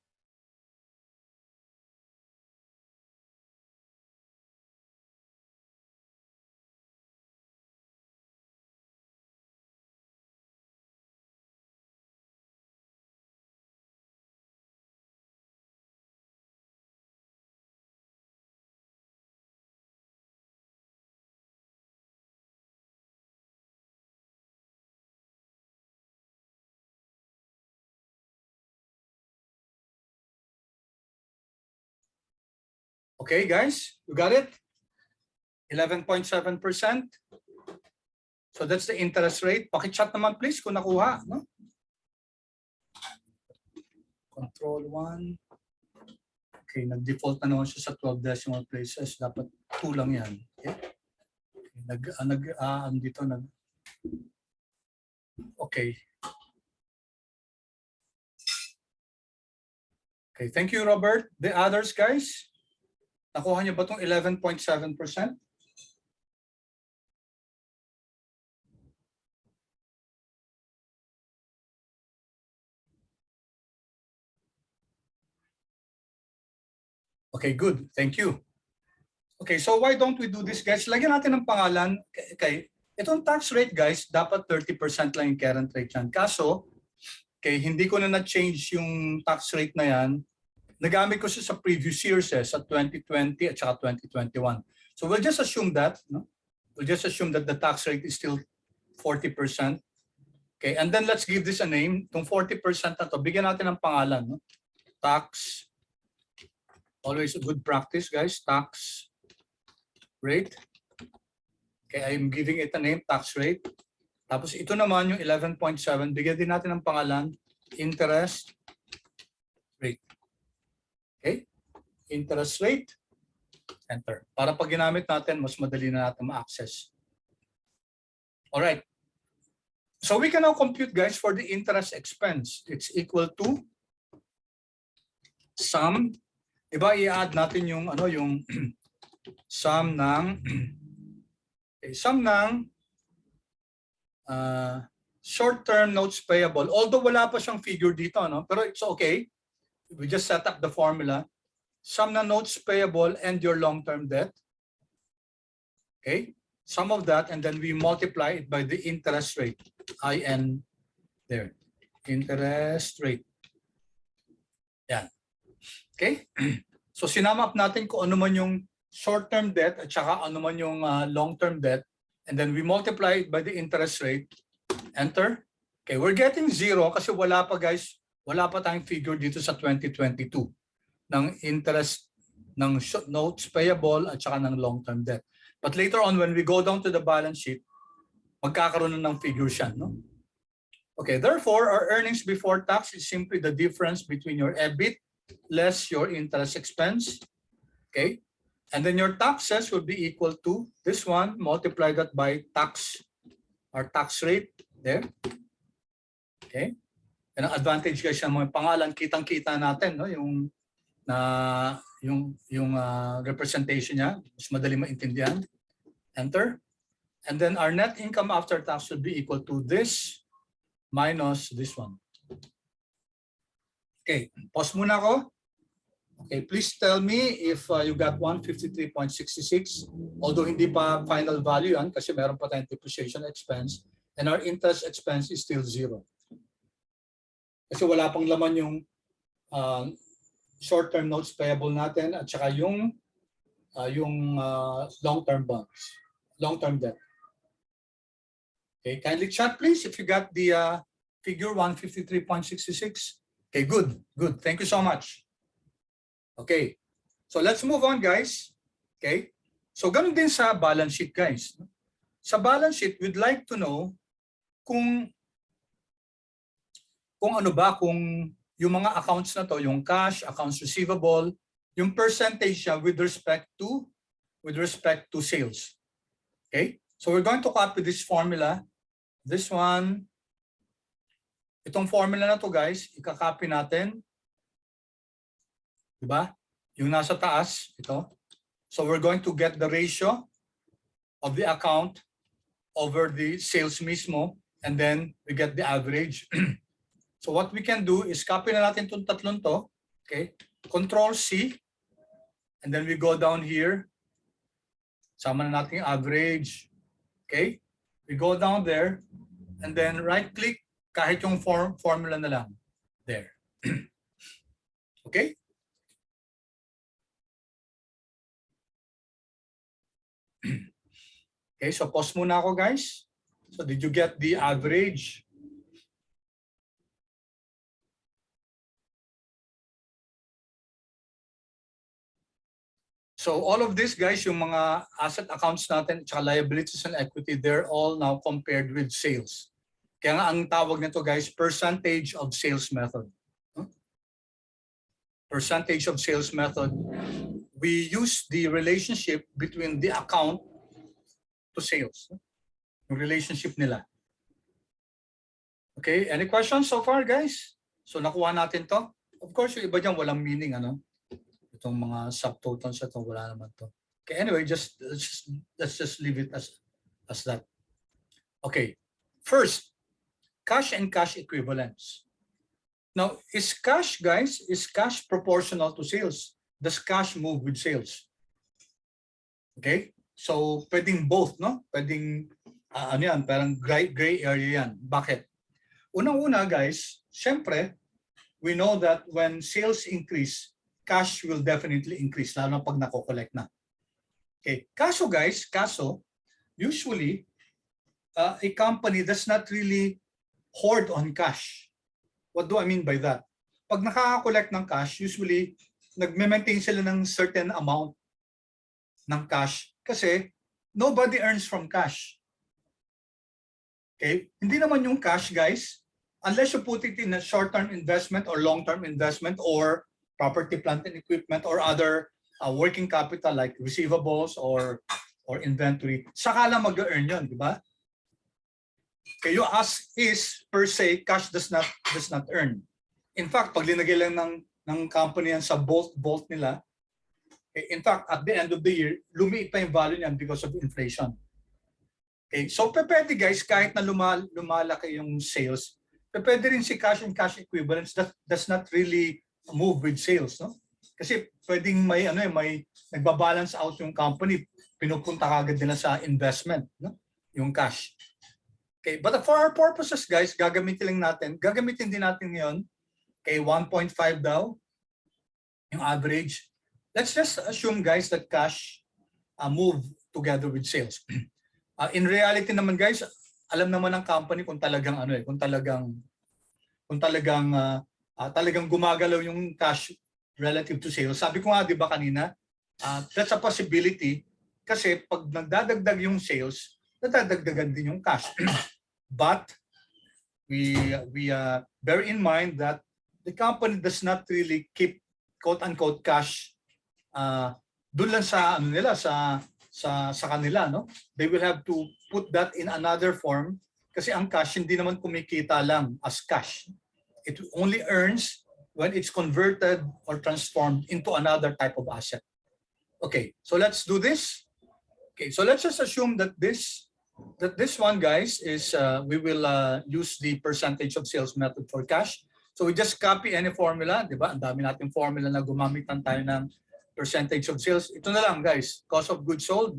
Okay, guys, you got it? 11.7%. So that's the interest rate. Paki-chat naman please kung nakuha. No? Control 1. Okay, nag-default na naman siya sa 12 decimal places. Dapat 2 lang yan. Okay? Okay. Okay, thank you, Robert. The others, guys? Nakuha niyo ba itong 11.7%? Okay, good. Thank you. Okay, so why don't we do this, guys? Lagyan natin ng pangalan. Okay, itong tax rate, guys, dapat 30% lang yung current rate yan. Kaso, okay, hindi ko na na-change yung tax rate na yan. Nagamit ko siya sa previous years, sa 2020 at saka 2021. So we'll just assume that, no? We'll just assume that the tax rate is still 40%. Okay, and then let's give this a name. Itong 40% na to, bigyan natin ng pangalan, no? Tax, always a good practice, guys, tax rate. Okay, I'm giving it a name, tax rate. Tapos ito naman yung 11.7, bigyan din natin ng pangalan, interest rate. Okay, interest rate, enter. Para pag ginamit natin, mas madali na natin ma-access. Alright. So we can now compute, guys, for the interest expense. It's equal to sum. Diba, i-add natin yung ano, yung sum ng short-term notes payable. Although wala pa siyang figure dito, no? Pero it's okay. We just set up the formula. Sum ng notes payable and your long-term debt. Okay, sum of that, and then we multiply it by the interest rate. IN there. Interest rate. Yan. Okay. So sinamap natin kung ano man yung short-term debt at saka ano man yung long-term debt, and then we multiply it by the interest rate. Enter. Okay, we're getting 0 kasi wala pa, guys, wala pa tayong figure dito sa 2022 ng interest ng notes payable at saka ng long-term debt. But later on, when we go down to the balance sheet, magkakaroon na ng figures yan, no? Okay, therefore, our earnings before tax is simply the difference between your EBIT less your interest expense. Okay, and then your taxes will be equal to this one, multiply that by tax, our tax rate there. Okay, and ang advantage, guys, ng mga pangalan, kitang-kita natin, no, yung representation niya, mas madali maintindihan. Enter. And then our net income after tax will be equal to this minus this one. Okay, pause muna ako. Okay, please tell me if you got 153.66, although hindi pa final value yan kasi meron pa tayong depreciation expense, and our interest expense is still 0. Kasi wala pang laman yung short-term notes payable natin at saka yung long-term bonds, long-term debt. Okay, kindly chat please if you got the figure 153.66. Okay, good, good. Thank you so much. Okay, so let's move on, guys. Okay, so ganun din sa balance sheet, guys. Sa balance sheet, we'd like to know kung ano ba, kung yung mga accounts na to, yung cash, accounts receivable, yung percentage with respect to sales. Okay, so we're going to copy this formula. This one, itong formula na to, guys, ikakopy natin. Diba? Yung nasa taas, ito. So we're going to get the ratio of the account over the sales mismo, and then we get the average. So what we can do is copy na natin itong tatlong to. Okay? Control C, and then we go down here. Sama na natin yung average. Okay? We go down there, and then right-click, kahit yung formula na lang. There. Okay? Okay, so pause muna ako, guys. So did you get the average? So all of this, guys, yung mga asset accounts natin, tsaka liabilities and equity, they're all now compared with sales. Kaya nga ang tawag nito, guys, percentage of sales method. Percentage of sales method. We use the relationship between the account to sales. Yung relationship nila. Okay, any questions so far, guys? So nakuha natin to. Of course, yung iba dyan walang meaning, ano? Itong mga subtotals ito, wala naman to. Okay, anyway, let's just leave it as that. Okay, first, cash and cash equivalents. Now, is cash, guys, is cash proportional to sales? does cash move with sales? Okay? So, pwedeng both, no? Pwedeng, ano yan, parang gray area yan. Bakit? Unang-una, guys, syempre, we know that when sales increase, cash will definitely increase, lalo na pag nako-collect na. Okay? Kaso, guys, usually, a company does not really hoard on cash. What do I mean by that? Pag nakaka-collect ng cash, usually, nag-maintain sila ng certain amount ng cash kasi nobody earns from cash. Okay? Hindi naman yung cash, guys, unless you put it in a short-term investment or long-term investment or property, plant, and equipment or other working capital like receivables or inventory, saka lang mag-earn yun, di ba? Okay, you ask is per se, cash does not earn. In fact, pag linagay lang ng company yan sa bolt nila, in fact, at the end of the year, lumiit pa yung value niyan because of inflation. Okay, so pwede guys, kahit na lumalaki yung sales, pwede rin si cash and cash equivalents that does not really move with sales, no? Kasi pwedeng may nagbabalance out yung company, pinupunta kagad nila sa investment, no? Yung cash. Okay, but for our purposes, guys, gagamitin din natin ngayon, okay, 1.5 daw yung average. Let's just assume, guys, that cash move together with sales. In reality naman, guys, alam naman ng company kung talagang talagang gumagalaw yung cash relative to sales. Sabi ko nga, 'di ba kanina, that's a possibility kasi pag nagdadagdag yung sales, nadadagdagan din yung cash. But we bear in mind that the company does not really keep quote-unquote cash doon lang sa sa kanila, no? They will have to put that in another form kasi ang cash hindi naman kumikita lang as cash. It only earns when it's converted or transformed into another type of asset. Okay, so let's do this. Okay, so let's just assume that this one, guys, is we will use the percentage of sales method for cash. So we just copy any formula, di ba? Ang dami nating formula na gumamitan tayo ng percentage of sales. Ito na lang, guys. Cost of goods sold.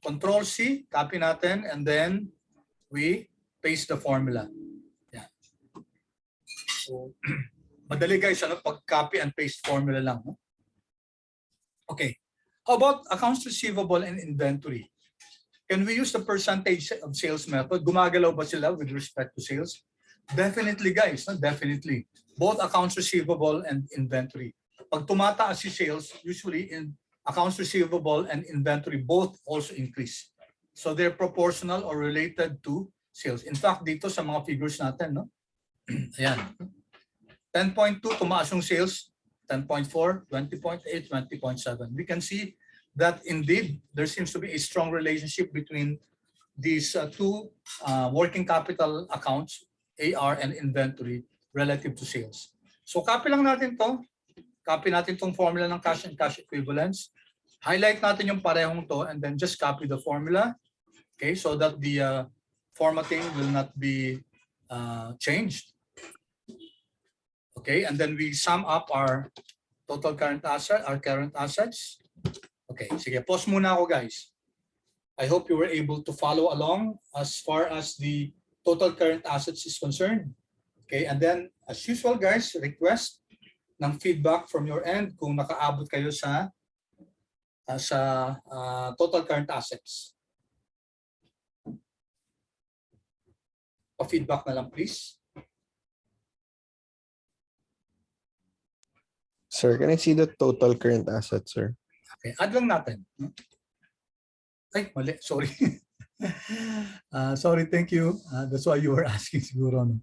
Control C, copy natin, and then we paste the formula. Yeah. So, madali, guys, pag-copy and paste formula lang. No? Okay. How about accounts receivable and inventory? Can we use the percentage of sales method? Gumagalaw ba sila with respect to sales? Definitely, guys. No? Definitely. Both accounts receivable and inventory. Pag tumataas si sales, usually in accounts receivable and inventory both also increase. So they're proportional or related to sales. In fact, dito sa mga figures natin, no? Ayan. 10.2 tumaas yung sales, 10.4, 20.8, 20.7. We can see that indeed there seems to be a strong relationship between these two working capital accounts, AR and inventory, relative to sales. So copy lang natin to. Copy natin itong formula ng cash and cash equivalents. Highlight natin yung parehong to and then just copy the formula. Okay, so that the formatting will not be changed. Okay, and then we sum up our total current assets. Okay, sige, pause muna ako, guys. I hope you were able to follow along as far as the total current assets is concerned. Okay, and then as usual, guys, request ng feedback from your end kung nakaabot kayo sa total current assets. Pa-feedback na lang, please. Sir, can I see the total current assets, sir? Okay, add lang natin. Ay, mali. Sorry. Sorry, thank you. That's why you were asking siguro. No?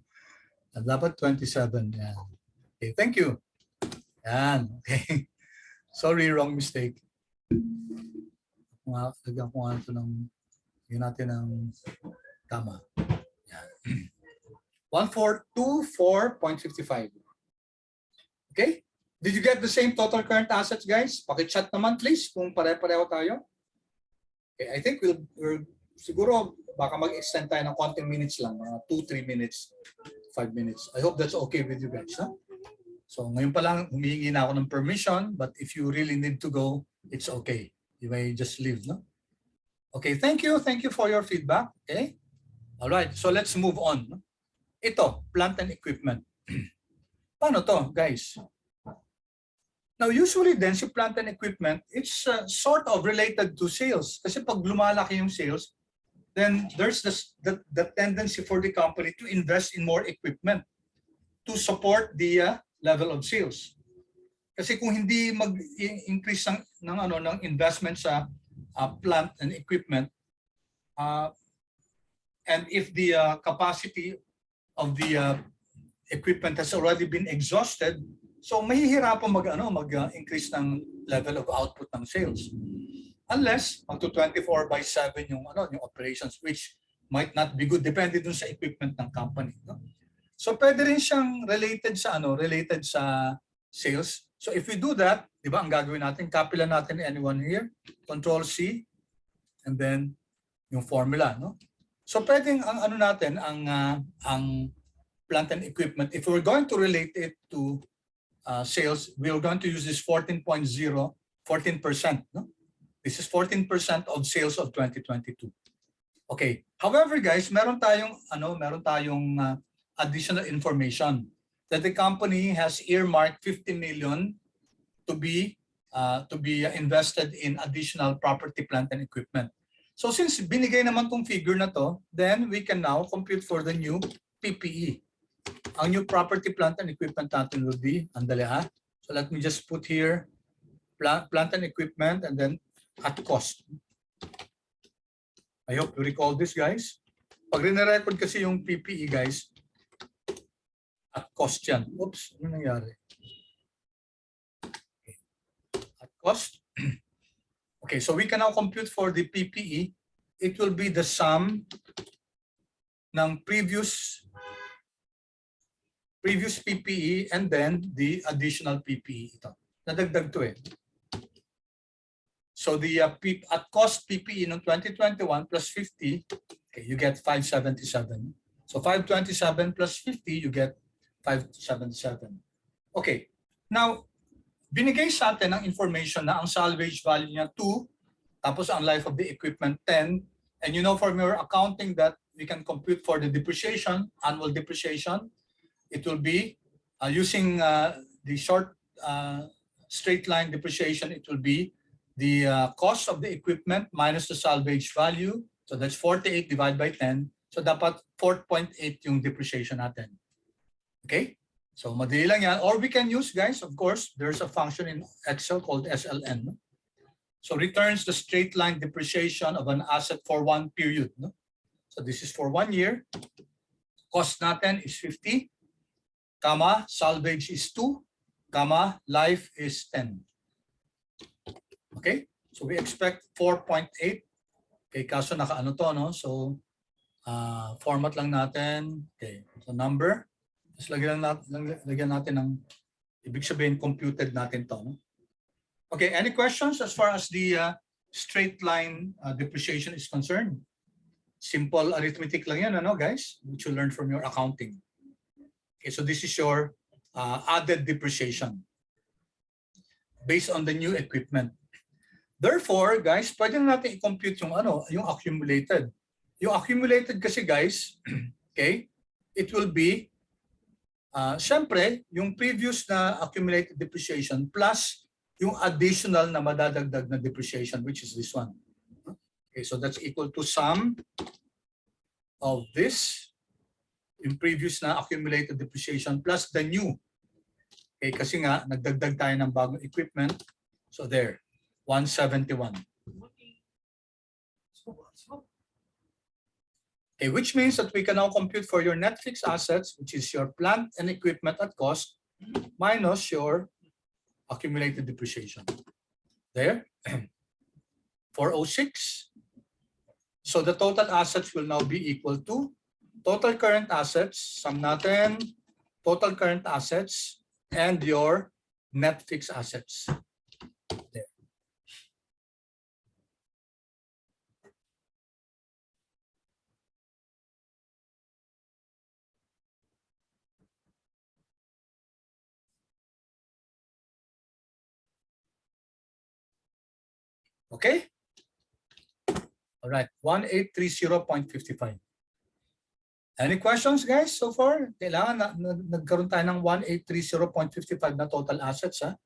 Dapat 27. Yan. Okay, thank you. Yan. Okay. Sorry, wrong mistake. Lagyan ko nga ito yun natin ng tama. Yan. 1424.55. Okay? Did you get the same total current assets, guys? Paki-chat naman, please, kung pare-pareho tayo. Okay, I think we're siguro baka mag-extend tayo ng konting minutes lang, mga 2-3 minutes, 5 minutes. I hope that's okay with you guys. Huh? So ngayon pa lang, humihingi na ako ng permission, but if you really need to go, it's okay. You may just leave, no? Okay, thank you. Thank you for your feedback. Okay? All right, so let's move on. No? Ito, plant and equipment. Paano to, guys? Now, usually then, si plant and equipment, it's sort of related to sales. Kasi pag lumalaki yung sales, then there's the tendency for the company to invest in more equipment to support the level of sales. Kasi kung hindi mag-increase ng investment sa plant and equipment, and if the capacity of the equipment has already been exhausted, so mahihirapan mag-increase ng level of output ng sales. Unless magto 24/7 yung operations, which might not be good, depende dun sa equipment ng company. No? So pwede rin siyang related sa sales. So if we do that, di ba, ang gagawin natin, copy lang natin anyone here, Control C, and then yung formula, no? So pwedeng ang plant and equipment, if we're going to relate it to sales, we're going to use this 14%, no? This is 14% of sales of 2022. Okay. However, guys, meron tayong additional information that the company has earmarked 50 million to be invested in additional property, plant, and equipment. So since binigay naman tong figure na to, then we can now compute for the new PPE. Ang new property, plant, and equipment natin will be, andali ha. So let me just put here plant and equipment and then at cost. I hope you recall this, guys. Pag rin-record kasi yung PPE, guys, at cost yan. Oops, ano nangyari? Okay. At cost. Okay, so we can now compute for the PPE. It will be the sum ng previous PPE and then the additional PPE. Ito. Nadagdag to eh. So the at cost PPE ng 2021 plus 50, okay, you get 577. So 527 plus 50, you get 577. Okay. Now, binigay sa atin ang information na ang salvage value niya 2, tapos ang life of the equipment 10, and you know from your accounting that we can compute for the depreciation, annual depreciation. It will be using the short straight line depreciation, it will be the cost of the equipment minus the salvage value. So that's 48 divided by 10. So dapat 4.8 yung depreciation natin. Okay? So madali lang yan. Or we can use, guys, of course, there's a function in Excel called SLN. No? So returns the straight line depreciation of an asset for one period. No? So this is for 1 year. Cost natin is 50, comma, salvage is 2, comma, life is 10. Okay? So we expect 4.8. Okay, kaso naka-ano to, no? So format lang natin. Okay, so number. Tapos lagyan natin ng ibig sabihin computed natin to, no? Okay, any questions as far as the straight line depreciation is concerned? Simple arithmetic lang yan, ano, guys? Which you learned from your accounting. Okay, so this is your added depreciation based on the new equipment. Therefore, guys, pwede natin i-compute yung accumulated. Yung accumulated kasi, guys, okay, it will be syempre, yung previous na accumulated depreciation plus yung additional na madadagdag na depreciation, which is this one. Okay, so that's equal to sum of this, yung previous na accumulated depreciation plus the new. Okay, kasi nga, nagdagdag tayo ng bagong equipment. So there, 171. Okay, which means that we can now compute for your net fixed assets, which is your plant and equipment at cost, minus your accumulated depreciation. There, 406. So the total assets will now be equal to total current assets, sum natin, total current assets, and your net fixed assets. There. Okay? All right, 1830.55. Any questions, guys, so far? Kailangan nagkaroon tayo ng 1830.55 na total assets, ha?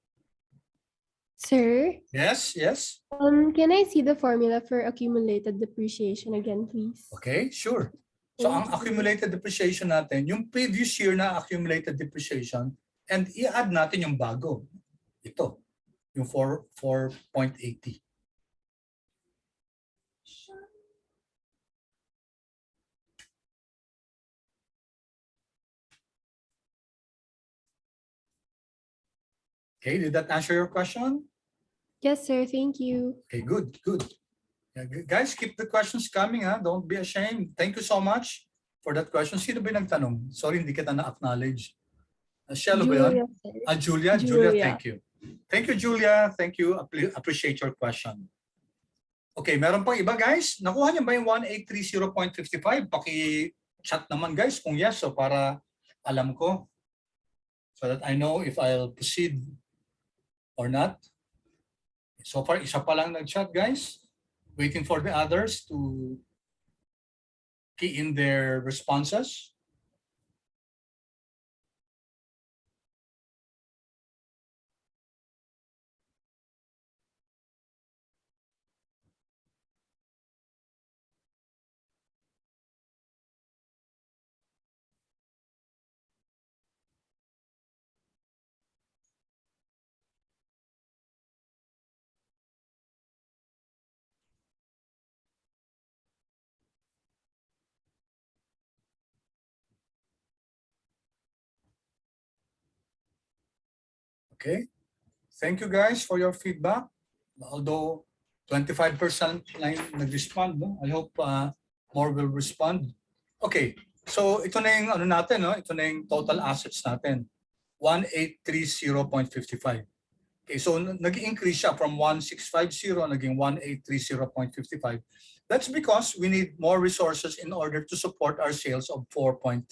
Sir, Yes, yes. can I see the formula for accumulated depreciation again, please? Okay, sure. So ang accumulated depreciation natin, yung previous year na accumulated depreciation, and i-add natin yung bago. Ito, yung 4.80. Okay, did that answer your question? Yes, sir. Thank you. Okay, good, good. Yeah, guys, keep the questions coming, ha? Don't be ashamed. Thank you so much for that question. Sino ba yung nagtanong? Sorry, hindi kita na-acknowledge. Shelo ba yun? Julia, sir. Julia? Julia, thank you. Thank you, Julia. Thank you. Appreciate your question. Okay, meron pang iba, guys? Nakuha niyo ba yung 1830.55? Paki-chat naman, guys, kung yes, so para alam ko. So that I know if I'll proceed or not. So far, isa pa lang nag-chat, guys. Waiting for the others to key in their responses. Okay. Thank you guys for your feedback. Although 25% lang nag-respond, no? I hope more will respond. Okay. So ito na yung ano natin, no? Ito na yung total assets natin. 1830.55. Okay, so nag-increase siya from 1650 naging 1830.55. That's because we need more resources in order to support our sales of 4.3.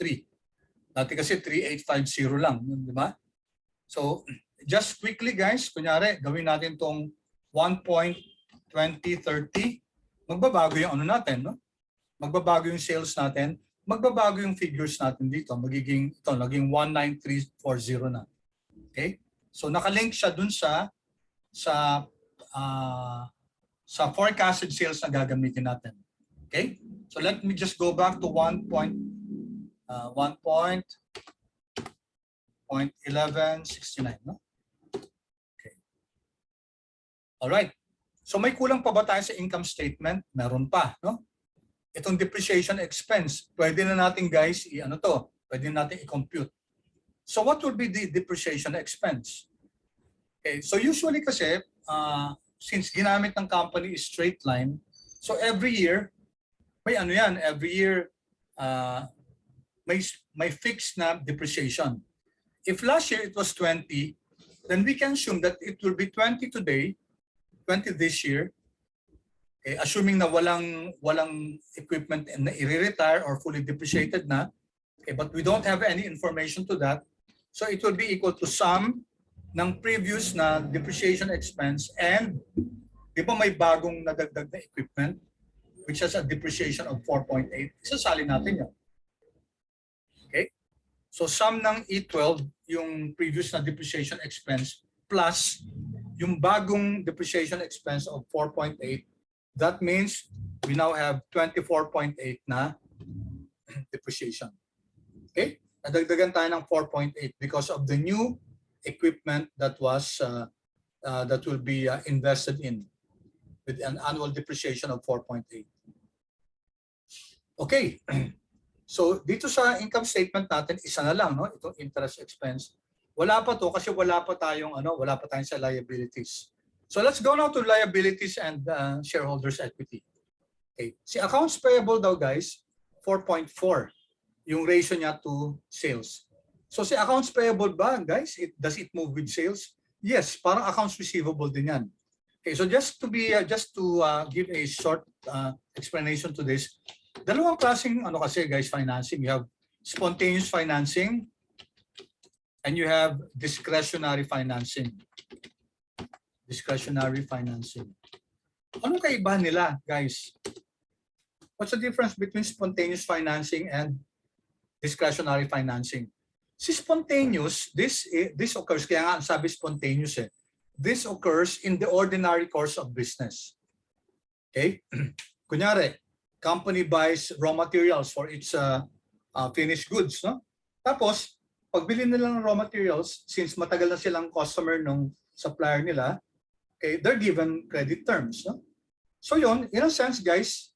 Dati kasi 3850 lang, di ba? So just quickly, guys, kunyari gawin natin tong 1.2030, magbabago yung ano natin, no? Magbabago yung sales natin, magbabago yung figures natin dito, magiging ito naging 19340 na. Okay? So nakalink siya dun sa forecasted sales na gagamitin natin. Okay? So let me just go back to 1.1169, no? Okay. All right. So may kulang pa ba tayo sa income statement? Meron pa, no? Itong depreciation expense, pwede na natin, guys, i-ano to, pwede na natin i-compute. So what will be the depreciation expense? Okay, so usually kasi, since ginamit ng company is straight line, so every year, may ano yan, every year, may fixed na depreciation. If last year it was 20, then we can assume that it will be 20 today, 20 this year, okay, assuming na walang equipment na i-retire or fully depreciated na, okay, but we don't have any information to that. So it will be equal to sum ng previous na depreciation expense and di ba may bagong nadagdag na equipment which has a depreciation of 4.8. Isasali natin yun. Okay? So sum ng E12, yung previous na depreciation expense plus yung bagong depreciation expense of 4.8, that means we now have 24.8 na depreciation. Okay? Nadagdagan tayo ng 4.8 because of the new equipment that was that will be invested in with an annual depreciation of 4.8. Okay. So dito sa income statement natin, isa na lang, no? Itong interest expense. Wala pa to kasi wala pa tayong sa liabilities. So let's go now to liabilities and shareholders equity. Okay. Si accounts payable daw, guys, 4.4 yung ratio niya to sales. So si accounts payable ba, guys, does it move with sales? Yes, parang accounts receivable din yan. Okay, so just to give a short explanation to this, dalawang klaseng kasi, guys, financing. You have spontaneous financing and you have discretionary financing. Discretionary financing. Ano kaibahan nila, guys? What's the difference between spontaneous financing and discretionary financing? Si spontaneous, this occurs, kaya nga sabi spontaneous eh. This occurs in the ordinary course of business. Okay? Kunyari, company buys raw materials for its finished goods, no? Tapos, pagbili nila ng raw materials, since matagal na silang customer ng supplier nila, okay, they're given credit terms, no? So yun, in a sense, guys,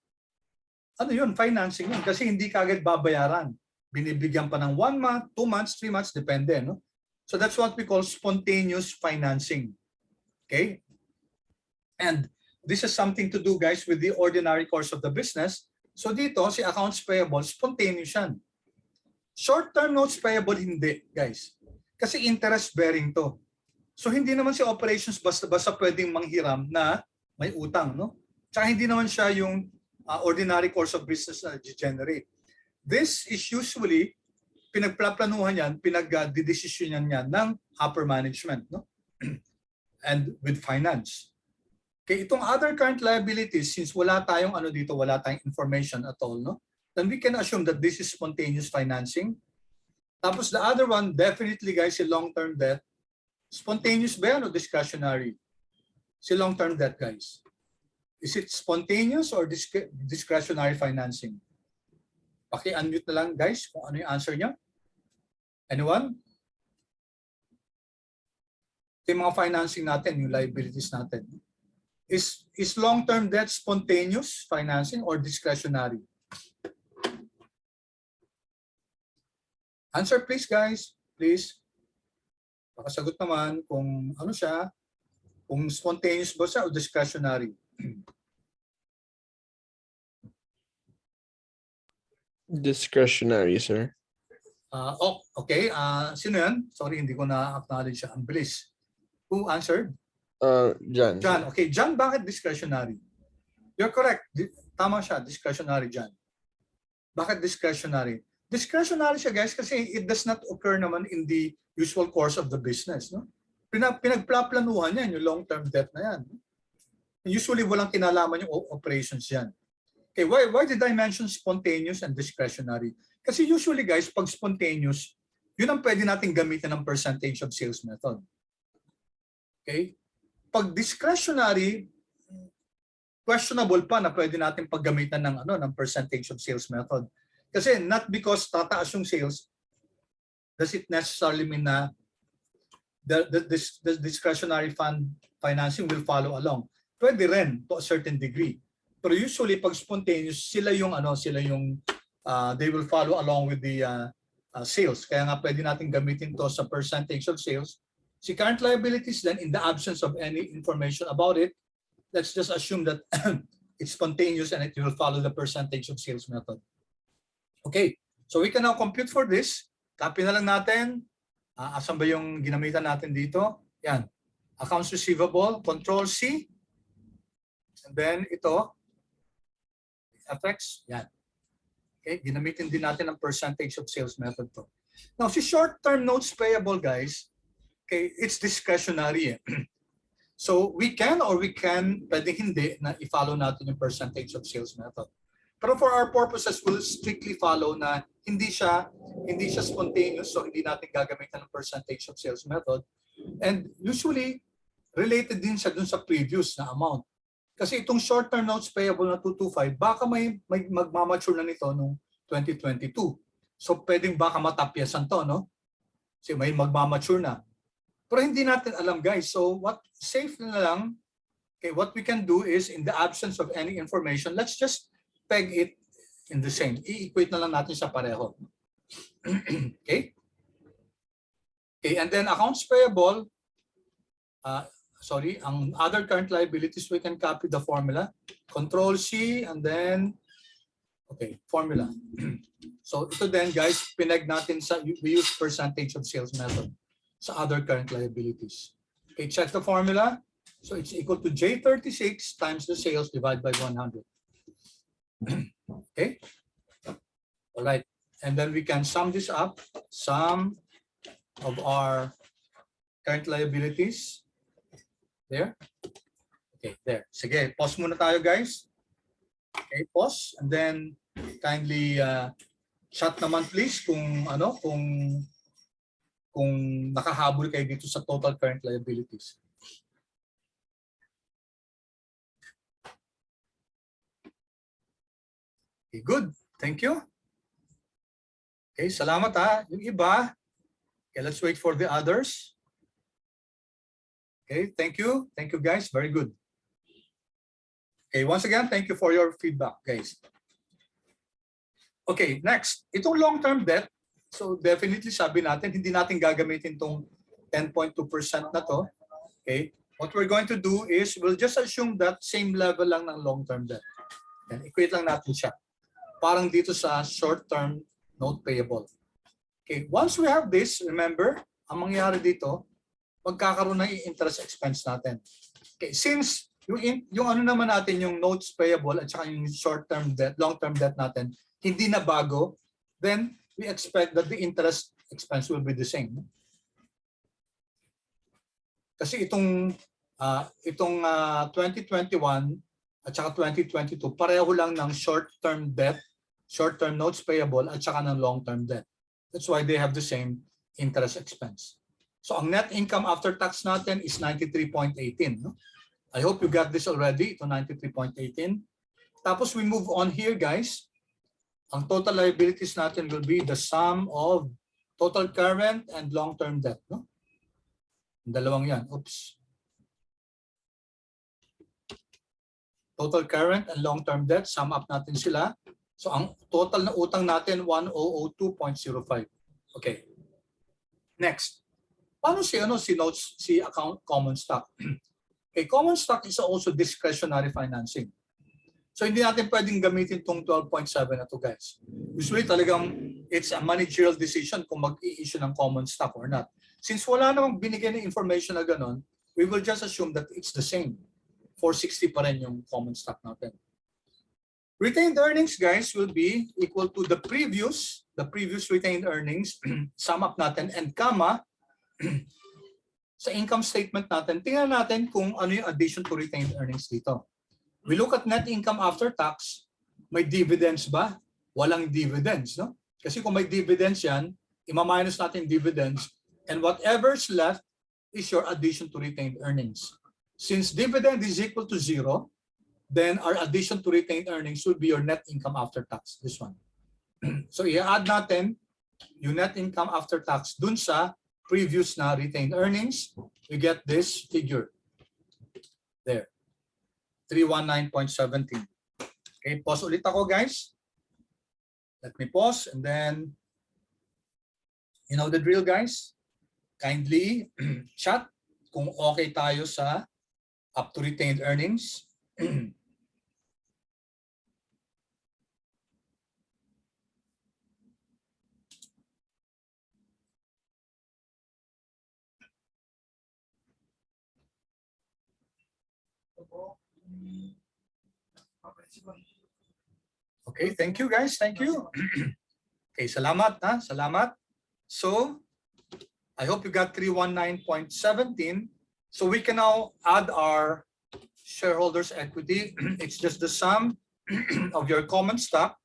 ano yun, financing yun, kasi hindi kagad babayaran. Binibigyan pa ng 1 month, 2 months, 3 months, depende, no? So that's what we call spontaneous financing. Okay? And this is something to do, guys, with the ordinary course of the business. So dito, si accounts payable, spontaneous yan. Short-term notes payable, hindi, guys. Kasi interest-bearing to. So hindi naman si operations basta-basta pwedeng manghiram na may utang, no? Tsaka hindi naman siya yung ordinary course of business na generate. This is usually, pinagplaplanuhan yan, pinag-decisionan yan ng upper management, no? And with finance. Okay, itong other current liabilities, since wala tayong ano dito, wala tayong information at all, no? Then we can assume that this is spontaneous financing. Tapos the other one, definitely guys, si long-term debt. Spontaneous ba yan o discretionary? Si long-term debt, guys. Is it spontaneous or discretionary financing? Paki-unmute na lang, guys, kung ano yung answer niyo. Anyone? Ito yung mga financing natin, yung liabilities natin. Is long-term debt spontaneous financing or discretionary? Answer please, guys. Please. Pakasagot naman kung ano siya, kung spontaneous ba siya o discretionary. Discretionary, sir. Okay. Sino yan? Sorry, hindi ko na-acknowledge siya. Ang bilis. Who answered? John. John. Okay. John, bakit discretionary? You're correct. Tama siya. Discretionary, John. Bakit discretionary? Discretionary siya, guys, kasi it does not occur naman in the usual course of the business. No? Pinagplaplanuhan yan, yung long-term debt na yan. Usually, walang kinalaman yung operations yan. Okay, why did I mention spontaneous and discretionary? Kasi usually, guys, pag spontaneous, yun ang pwede natin gamitin ng percentage of sales method. Okay? Pag discretionary, questionable pa na pwede natin paggamitan ng ng percentage of sales method. Kasi not because tataas yung sales, does it necessarily mean na the discretionary fund financing will follow along. Pwede rin to a certain degree. Pero usually pag spontaneous, sila yung they will follow along with the sales. Kaya nga pwede natin gamitin to sa percentage of sales. Si current liabilities then, in the absence of any information about it, let's just assume that it's spontaneous and it will follow the percentage of sales method. Okay, so we can now compute for this. Copy na lang natin. Asan ba yung ginamitan natin dito? Yan. Accounts receivable, Control C. And then ito, FX. Yan. Okay, ginamitin din natin ang percentage of sales method to. Now, si short-term notes payable, guys, okay, it's discretionary. So we can pwede hindi na i-follow natin yung percentage of sales method. Pero for our purposes, we'll strictly follow na hindi siya spontaneous, so hindi natin gagamitan ng percentage of sales method. And usually, related din siya dun sa previous na amount. Kasi itong short-term notes payable na 225, baka may magmamature na nito noong 2022. So pwedeng baka matapyasan to, no? Kasi may magmamature na. Pero hindi natin alam, guys. So what safe na lang, okay, what we can do is in the absence of any information, let's just peg it in the same. I-equate na lang natin sa pareho. Okay? Okay, and then accounts payable, ang other current liabilities, we can copy the formula. Control C, and then, okay, formula. So ito then, guys, pineg natin we use percentage of sales method sa other current liabilities. Okay, check the formula. So it's equal to J36 times the sales divided by 100. Okay? All right. And then we can sum this up. Sum of our current liabilities. There. Okay. Okay, there. Sige, pause muna tayo, guys. Okay, pause. And then kindly chat naman please kung ano, kung nakahabol kayo dito sa total current liabilities. Okay, good. Thank you. Okay, salamat ha. Yung iba, okay, let's wait for the others. Okay, thank you. Thank you guys. Very good. Okay, once again, thank you for your feedback, guys. Okay, next. Itong long-term debt, so definitely sabi natin, hindi natin gagamitin itong 10.2% na to. Okay, what we're going to do is we'll just assume that same level lang ng long-term debt. And equate lang natin siya. Parang dito sa short-term note payable. Okay, once we have this, remember, ang mangyayari dito, magkakaroon ng interest expense natin. Okay, since yung ano naman natin, yung notes payable at saka yung short-term debt, long-term debt natin, hindi na bago, then we expect that the interest expense will be the same. Kasi itong 2021 at saka 2022, pareho lang ng short-term debt, short-term notes payable at saka ng long-term debt. That's why they have the same interest expense. So ang net income after tax natin is 93.18. No? I hope you got this already, ito 93.18. Tapos we move on here, guys. Ang total liabilities natin will be the sum of total current and long-term debt. No? Dalawang yan. Oops. Total current and long-term debt, sum up natin sila. So ang total na utang natin, 1002.05. Okay. Next. Paano si notes, si account common stock? Okay, common stock is also discretionary financing. So hindi natin pwedeng gamitin itong 12.7 na to, guys. Usually talagang it's a managerial decision kung mag-i-issue ng common stock or not. Since wala namang binigyan ng information na ganun, we will just assume that it's the same. 460 pa rin yung common stock natin. Retained earnings, guys, will be equal to the previous retained earnings, sum up natin, and comma, sa income statement natin, tingnan natin kung ano yung addition to retained earnings dito. We look at net income after tax, may dividends ba? Walang dividends, no? Kasi kung may dividends yan, ima-minus natin dividends, and whatever's left is your addition to retained earnings. Since dividend is equal to 0, then our addition to retained earnings will be your net income after tax, this one. So i-add natin yung net income after tax dun sa previous na retained earnings, we get this figure. There. 319.17. Okay, pause ulit ako, guys. Let me pause and then, you know the drill, guys. Kindly chat kung okay tayo sa up to retained earnings. Okay, thank you guys, thank you. Okay, salamat ha, salamat. So, I hope you got 319.17. So we can now add our shareholders' equity. It's just the sum of your common stock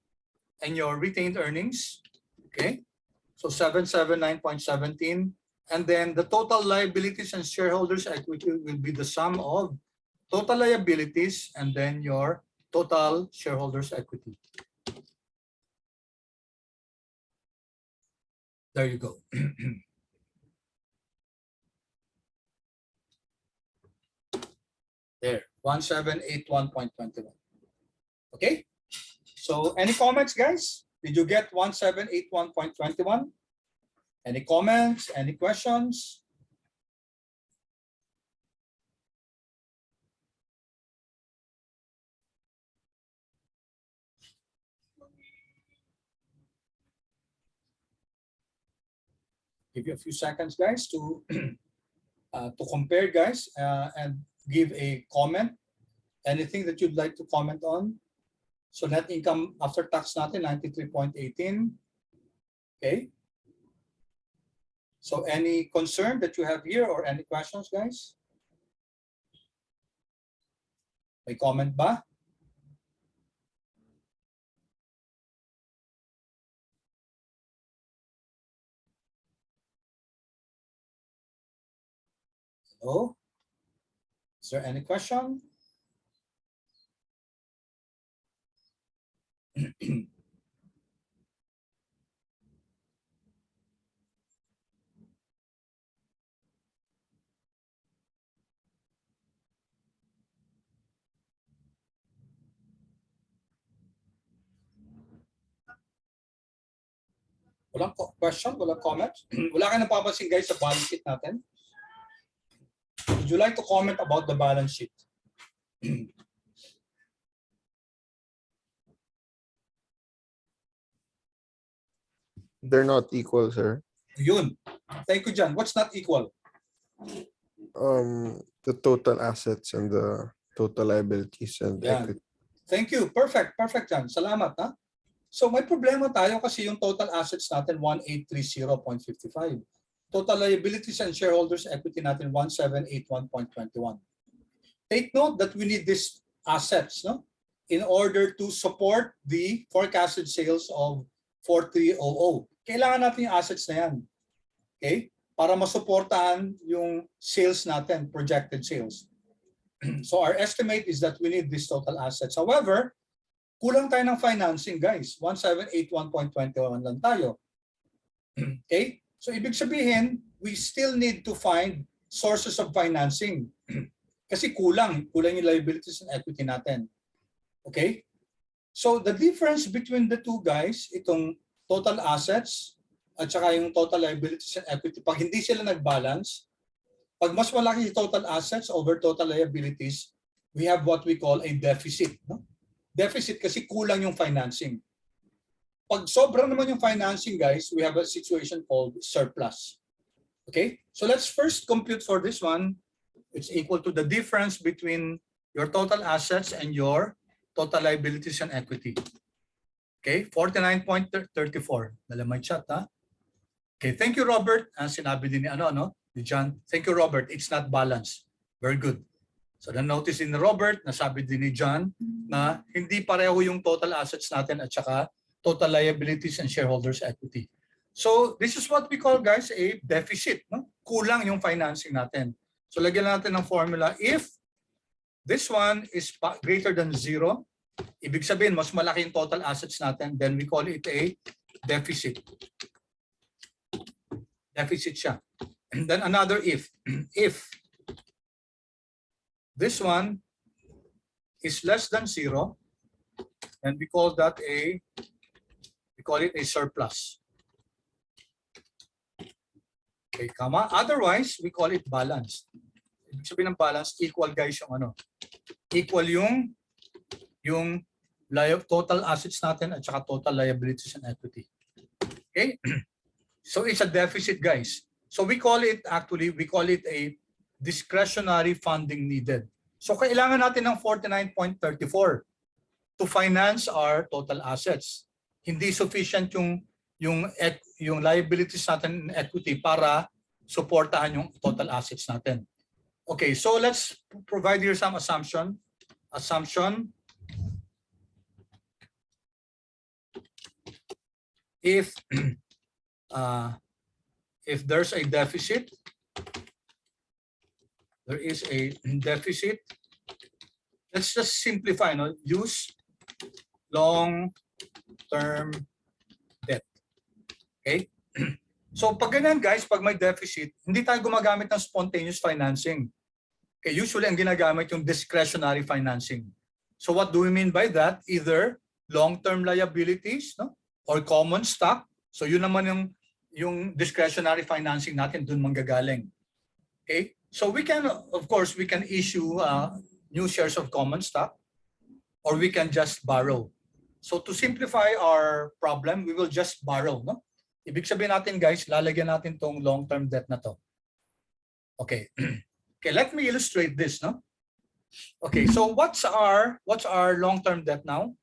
and your retained earnings. Okay, so 779.17. And then the total liabilities and shareholders' equity will be the sum of total liabilities and then your total shareholders' equity. There you go. There, 1781.21. Okay, so any comments, guys? Did you get 1781.21? Any comments, any questions? Give you a few seconds, guys, to compare, guys, and give a comment. Anything that you'd like to comment on? So net income after tax natin, 93.18. Okay. So any concern that you have here or any questions, guys? May comment ba? Hello? Is there any question? Walang question? Walang comment? Wala ka napapansin guys sa balance sheet natin? Would you like to comment about the balance sheet? They're not equal, sir. Yun. Thank you, John. What's not equal? The total assets and the total liabilities and Yan. equity. Thank you. Perfect. Perfect, John. Salamat, ha? So may problema tayo kasi yung total assets natin 1830.55. Total liabilities and shareholders equity natin 1781.21. Take note that we need these assets, no? In order to support the forecasted sales of 4300. Kailangan natin yung assets na yan. Okay? Para masuportahan yung sales natin, projected sales. So our estimate is that we need these total assets. However, kulang tayo ng financing, guys. 1781.21 lang tayo. Okay? So ibig sabihin, we still need to find sources of financing. Kasi kulang yung liabilities and equity natin. Okay? So the difference between the two guys, itong total assets at saka yung total liabilities and equity, pag hindi sila nag-balance, pag mas malaki yung total assets over total liabilities, we have what we call a deficit. No? Deficit kasi kulang yung financing. Pag sobra naman yung financing, guys, we have a situation called surplus. Okay? So let's first compute for this one. It's equal to the difference between your total assets and your total liabilities and equity. Okay? 49.34. Nalamay chat, ha? Okay, thank you, Robert. Sinabi din ni John. Thank you, Robert. It's not balanced. Very good. So na-notice din ni Robert, nasabi din ni John na hindi pareho yung total assets natin at saka total liabilities and shareholders equity. So this is what we call, guys, a deficit. No? Kulang yung financing natin. So lagyan natin ng formula. If this one is greater than 0, ibig sabihin mas malaki yung total assets natin, then we call it a deficit. Deficit siya. And then another if. If this one is less than 0, and we call that we call it a surplus. Okay, comma. Otherwise, we call it balanced. Ibig sabihin ng balance, equal, guys, yung equal yung total assets natin at saka total liabilities and equity. Okay? So it's a deficit, guys. So we call it a discretionary funding needed. So kailangan natin ng 49.34 to finance our total assets. Hindi sufficient yung liabilities natin and equity para suportahan yung total assets natin. Okay, so let's provide here some assumption. If there's a deficit, there is a deficit. Let's just simplify, use long-term debt. Okay? So pag ganyan, guys, pag may deficit, hindi tayo gumagamit ng spontaneous financing. Okay, usually ang ginagamit yung discretionary financing. So what do we mean by that? Either long-term liabilities, or common stock. So yun naman yung discretionary financing natin, dun manggagaling. Okay? So we can, of course, we can issue new shares of common stock, or we can just borrow. So to simplify our problem, we will just borrow. No? Ibig sabihin natin, guys, lalagyan natin tong long-term debt na to. Okay. Okay, let me illustrate this. No? Okay, so what's our long-term debt now?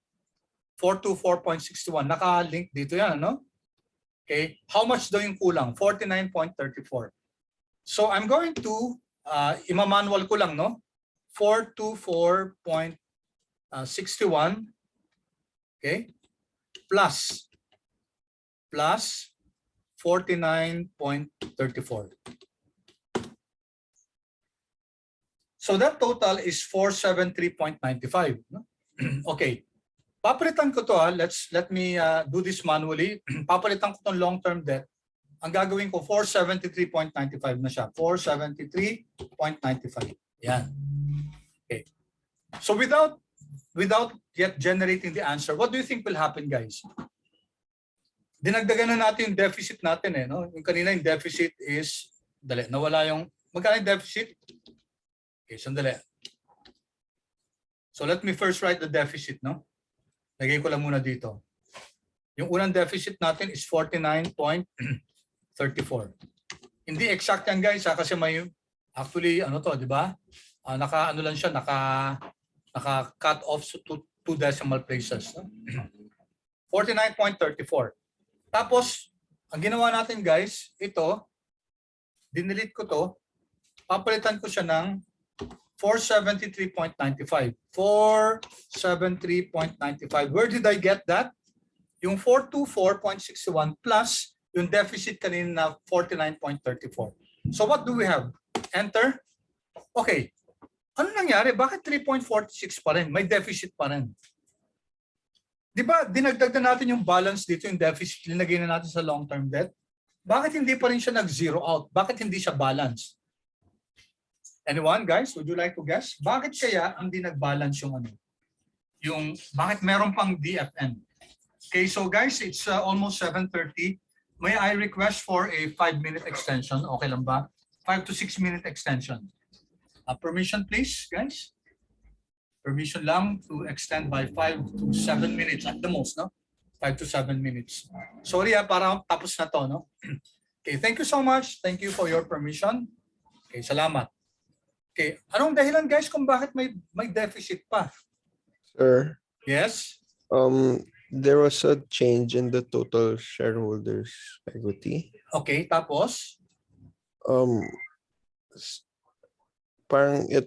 424.61. Naka-link dito yan, ano? Okay, how much daw yung kulang? 49.34. So I'm going to, ima-manual ko lang, no? 424.61, okay, plus 49.34. So that total is 473.95. No? Okay. Papalitan ko to let me do this manually. Papalitan ko tong long-term debt. Ang gagawin ko 473.95 na siya. 473.95. Yan. Okay. So without yet generating the answer, what do you think will happen, guys? Dinagdagan na natin yung deficit natin no? Yung kanina yung deficit is nawala yung magkano yung deficit? Okay, sandali. So let me first write the deficit, no? Lagay ko lang muna dito. Yung unang deficit natin is 49.34. Hindi exact yan, guys, kasi may actually di ba? Naka lang siya, naka cut off to 2 decimal places, no? 49.34. Tapos ang ginawa natin, guys, ito dinelete ko to, papalitan ko siya ng 473.95. 473.95. Where did I get that? Yung 424.61 plus yung deficit kanina na 49.34. So what do we have? Enter. Okay. Ano nangyari? Bakit 3.46 pa rin? May deficit pa rin. Di ba, dinagdag na natin yung balance dito, yung deficit, linagay na natin sa long-term debt. Bakit hindi pa rin siya nag-zero out? Bakit hindi siya balance? Anyone, guys? Would you like to guess? Bakit kaya hindi nag-balance yung bakit meron pang DFN? Okay, so guys, it's almost 7:30. May I request for a 5-minute extension? Okay lang ba? 5 to 6 minute extension. Permission, please, guys. Permission lang to extend by 5 to 7 minutes at the most, no? 5 to 7 minutes. Sorry para tapos na to, no? Okay, thank you so much. Thank you for your permission. Okay, salamat. Okay, anong dahilan, guys, kung bakit may deficit pa? Sir, Yes? there was a change in the total shareholders equity. Okay, tapos? Parang it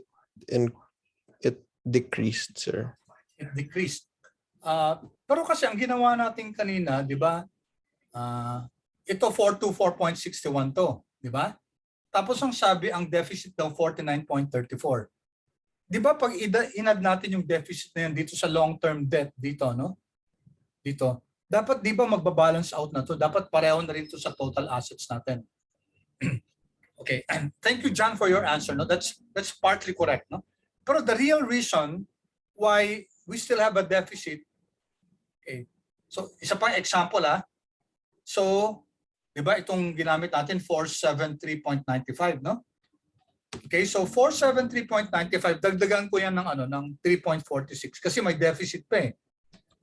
decreased, sir. It decreased. Pero kasi ang ginawa natin kanina, di ba? Ito 424.61 to, di ba? Tapos ang sabi, ang deficit daw 49.34. Di ba pag inad natin yung deficit na yan dito sa long-term debt dito, no? Dito. Dapat di ba magbabalance out na to? Dapat pareho na rin to sa total assets natin. Okay, and thank you, John, for your answer. No, that's partly correct, no? Pero the real reason why we still have a deficit, okay. So isa pang example So, di ba itong ginamit natin 473.95, no? Okay, so 473.95 dagdagan ko yan ng 3.46 kasi may deficit pa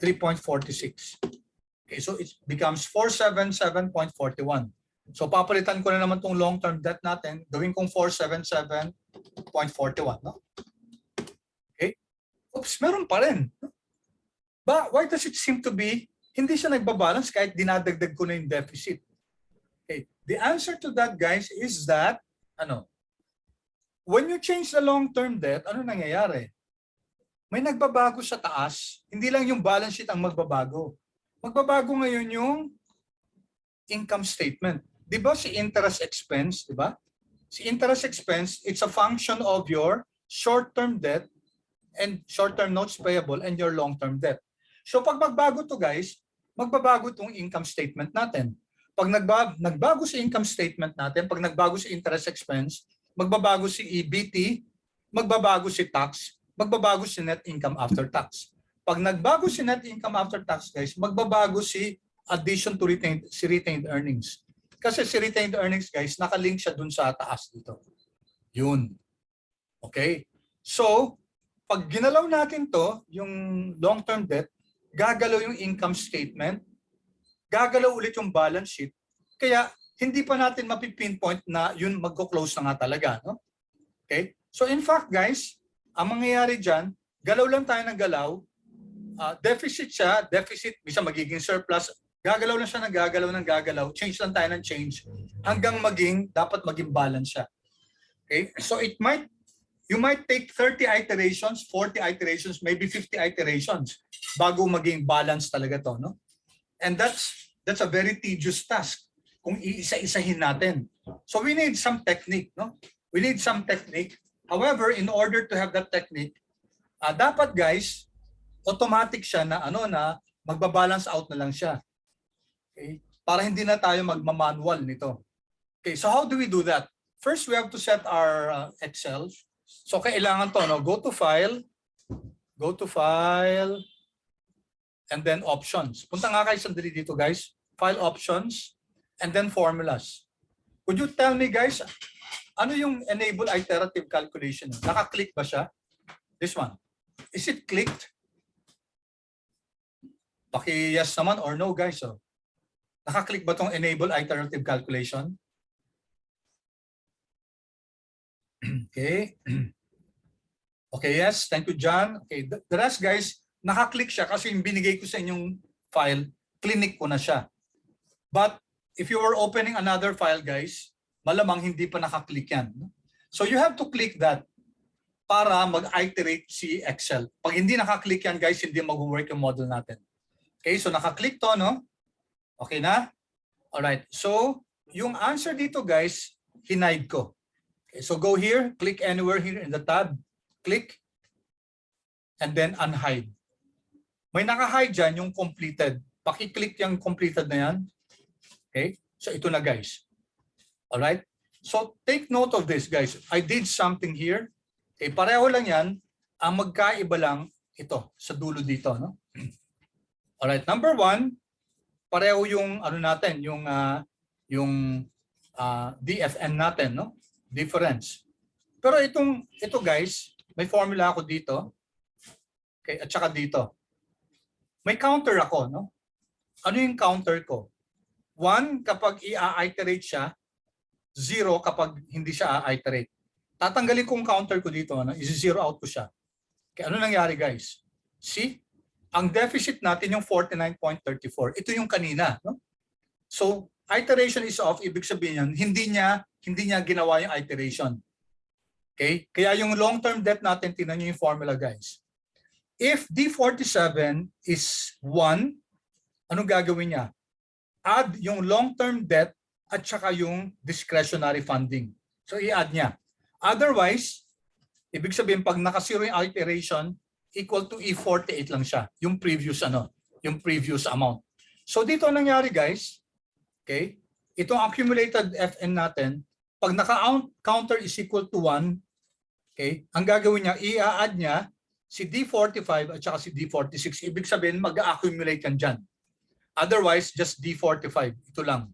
3.46. Okay, so it becomes 477.41. So papalitan ko na naman tong long-term debt natin, gawin kong 477.41, no? Okay? Oops, meron pa rin. But why does it seem to be hindi siya nagbabalance kahit dinadagdag ko na yung deficit? Okay. The answer to that, guys, is that when you change the long-term debt, ano nangyayari? May nagbabago sa taas. Hindi lang yung balance sheet ang magbabago. Magbabago ngayon yung income statement. Di ba si interest expense, di ba? Si interest expense, it's a function of your short-term debt and short-term notes payable and your long-term debt. So pag magbago to, guys, magbabago tong income statement natin. Pag nagbago si income statement natin, pag nagbago si interest expense, magbabago si EBT, magbabago si tax, magbabago si net income after tax. Pag nagbago si net income after tax, guys, magbabago si addition to retained earnings. Kasi si retained earnings, guys, nakalink siya dun sa taas dito. Yun. Okay? So, pag ginalaw natin to, yung long-term debt, gagalaw yung income statement, gagalaw ulit yung balance sheet, kaya hindi pa natin mapipinpoint na yun magko-close na nga talaga. No? Okay? So in fact, guys, ang mangyayari dyan, galaw lang tayo ng galaw, deficit siya, deficit, bisa magiging surplus, gagalaw lang siya ng gagalaw, change lang tayo ng change, hanggang dapat maging balance siya. Okay? So it might you might take 30 iterations, 40 iterations, maybe 50 iterations bago maging balance talaga to, no? And that's a very tedious task kung iisa-isahin natin. So we need some technique, no? We need some technique. However, in order to have that technique, dapat guys, automatic siya na na magbabalance out na lang siya. Okay? Para hindi na tayo magmamanual nito. Okay, so how do we do that? First, we have to set our Excel. So kailangan to, no? Go to file, and then options. Punta nga kayo sandali dito guys. File options, and then formulas. Could you tell me guys, ano yung enable iterative calculation? Naka-click ba siya? This one. Is it clicked? Paki-yes naman or no guys. So, naka-click ba tong enable iterative calculation? Okay. Okay, yes. Thank you, John. Okay, the rest guys, naka-click siya kasi yung binigay ko sa inyong file, clinic ko na siya. But if you were opening another file guys, malamang hindi pa naka-click yan. So you have to click that para mag-iterate si Excel. Pag hindi naka-click yan guys, hindi mag-work yung model natin. Okay, so naka-click to, no? Okay na? Alright, so yung answer dito guys, hinide ko. Okay, so go here, click anywhere here in the tab, click, and then unhide. May naka-hide dyan yung completed. Paki-click yung completed na yan. Okay, so ito na guys. Alright, so take note of this guys. I did something here. Okay, pareho lang yan. Ang magkaiba lang ito sa dulo dito, no? Alright, number one, pareho yung natin, yung DFN natin, no? Difference. Pero ito guys, may formula ako dito. Okay, at saka dito. May counter ako, no? Ano yung counter ko? 1 kapag i-iterate siya, 0 kapag hindi siya i-iterate. Tatanggalin kong counter ko dito, no? I-zero out ko siya. Okay, ano nangyari guys? See? Ang deficit natin yung 49.34. Ito yung kanina, no? So, iteration is off, ibig sabihin yan, hindi niya ginawa yung iteration. Okay? Kaya yung long-term debt natin, tingnan niyo yung formula guys. If D47 is 1, anong gagawin niya? Add yung long-term debt at saka yung discretionary funding. So i-add niya. Otherwise, ibig sabihin pag naka-zero yung iteration, equal to E48 lang siya. Yung previous amount. So dito nangyari guys, okay? Itong accumulated FN natin, pag naka-counter is equal to 1, okay? Ang gagawin niya, i-add niya si D45 at saka si D46. Ibig sabihin mag-accumulate yan dyan. Otherwise, just D45. Ito lang.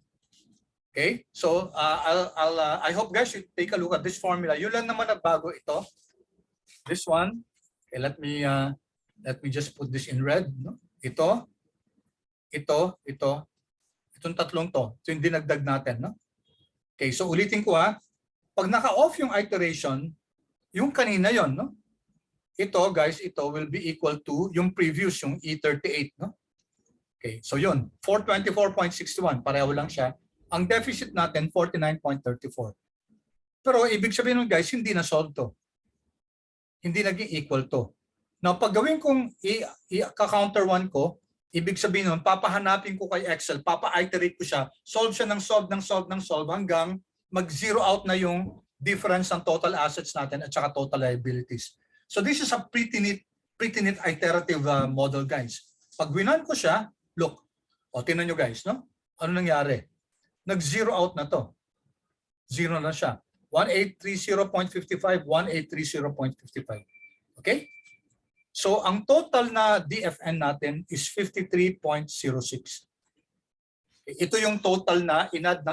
Okay? So, I hope guys you take a look at this formula. Yun lang naman na bago ito. This one. Okay, let me just put this in red. No? Ito. Itong tatlong to. Ito yung dinagdag natin. No? Okay, so ulitin ko ha. Pag naka-off yung iteration, yung kanina yon, no? Ito guys, ito will be equal to yung previous, yung E38, no? Okay, so yun, 424.61, pareho lang siya. Ang deficit natin, 49.34. Pero ibig sabihin nun guys, hindi na solve to. Hindi naging equal to. Now, pag gawin kong i-counter 1 ko, ibig sabihin nun, papahanapin ko kay Excel, papa-iterate ko siya, solve siya ng solve hanggang mag-zero out na yung difference ng total assets natin at saka total liabilities. So this is a pretty neat iterative model guys. Pag winan ko siya, look, tingnan nyo guys, no? Ano nangyari? Nag-zero out na to. Zero na siya. 1830.55, 1830.55. Okay? So ang total na DFN natin is 53.06. Ito yung total na inad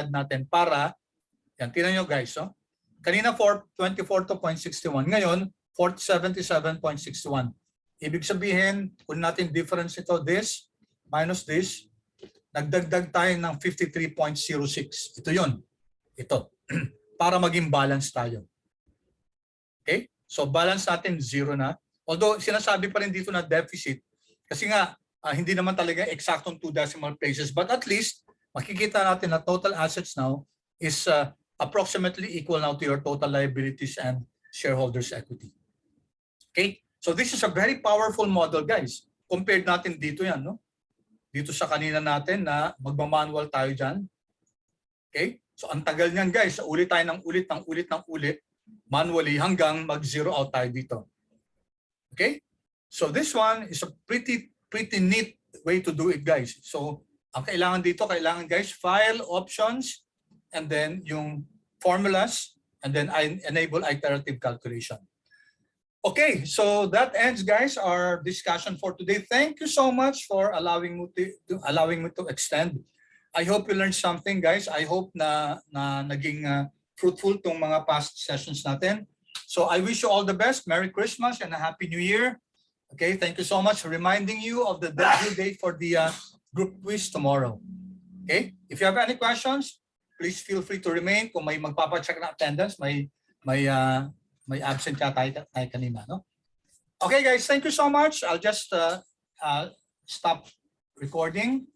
natin para, yan, tingnan nyo guys, no? Kanina 24.61, ngayon 477.61. Ibig sabihin, kung natin difference ito, this minus this, nagdagdag tayo ng 53.06. Ito yun. Ito. Para maging balance tayo. Okay? So balance natin 0 na. Although sinasabi pa rin dito na deficit, kasi nga hindi naman talaga eksaktong 2 decimal places, but at least makikita natin na total assets now is approximately equal now to your total liabilities and shareholders' equity. Okay? So this is a very powerful model, guys. Compared natin dito yan, no? Dito sa kanina natin na magmamanual tayo dyan. Okay? So ang tagal niyan, guys. Ulit tayo ng ulit, manually hanggang mag-zero out tayo dito. Okay? So this one is a pretty neat way to do it, guys. So ang kailangan dito, guys, file options and then yung formulas and then I enable iterative calculation. Okay, so that ends, guys, our discussion for today. Thank you so much for allowing me to extend. I hope you learned something, guys. I hope na naging fruitful tong mga past sessions natin. So I wish you all the best. Merry Christmas and a Happy New Year. Okay, thank you so much for reminding you of the due date for the group quiz tomorrow. Okay, if you have any questions, please feel free to remain. Kung may magpapacheck na attendance, may absent ka tayo kanina, no? Okay, guys, thank you so much. I'll just stop recording.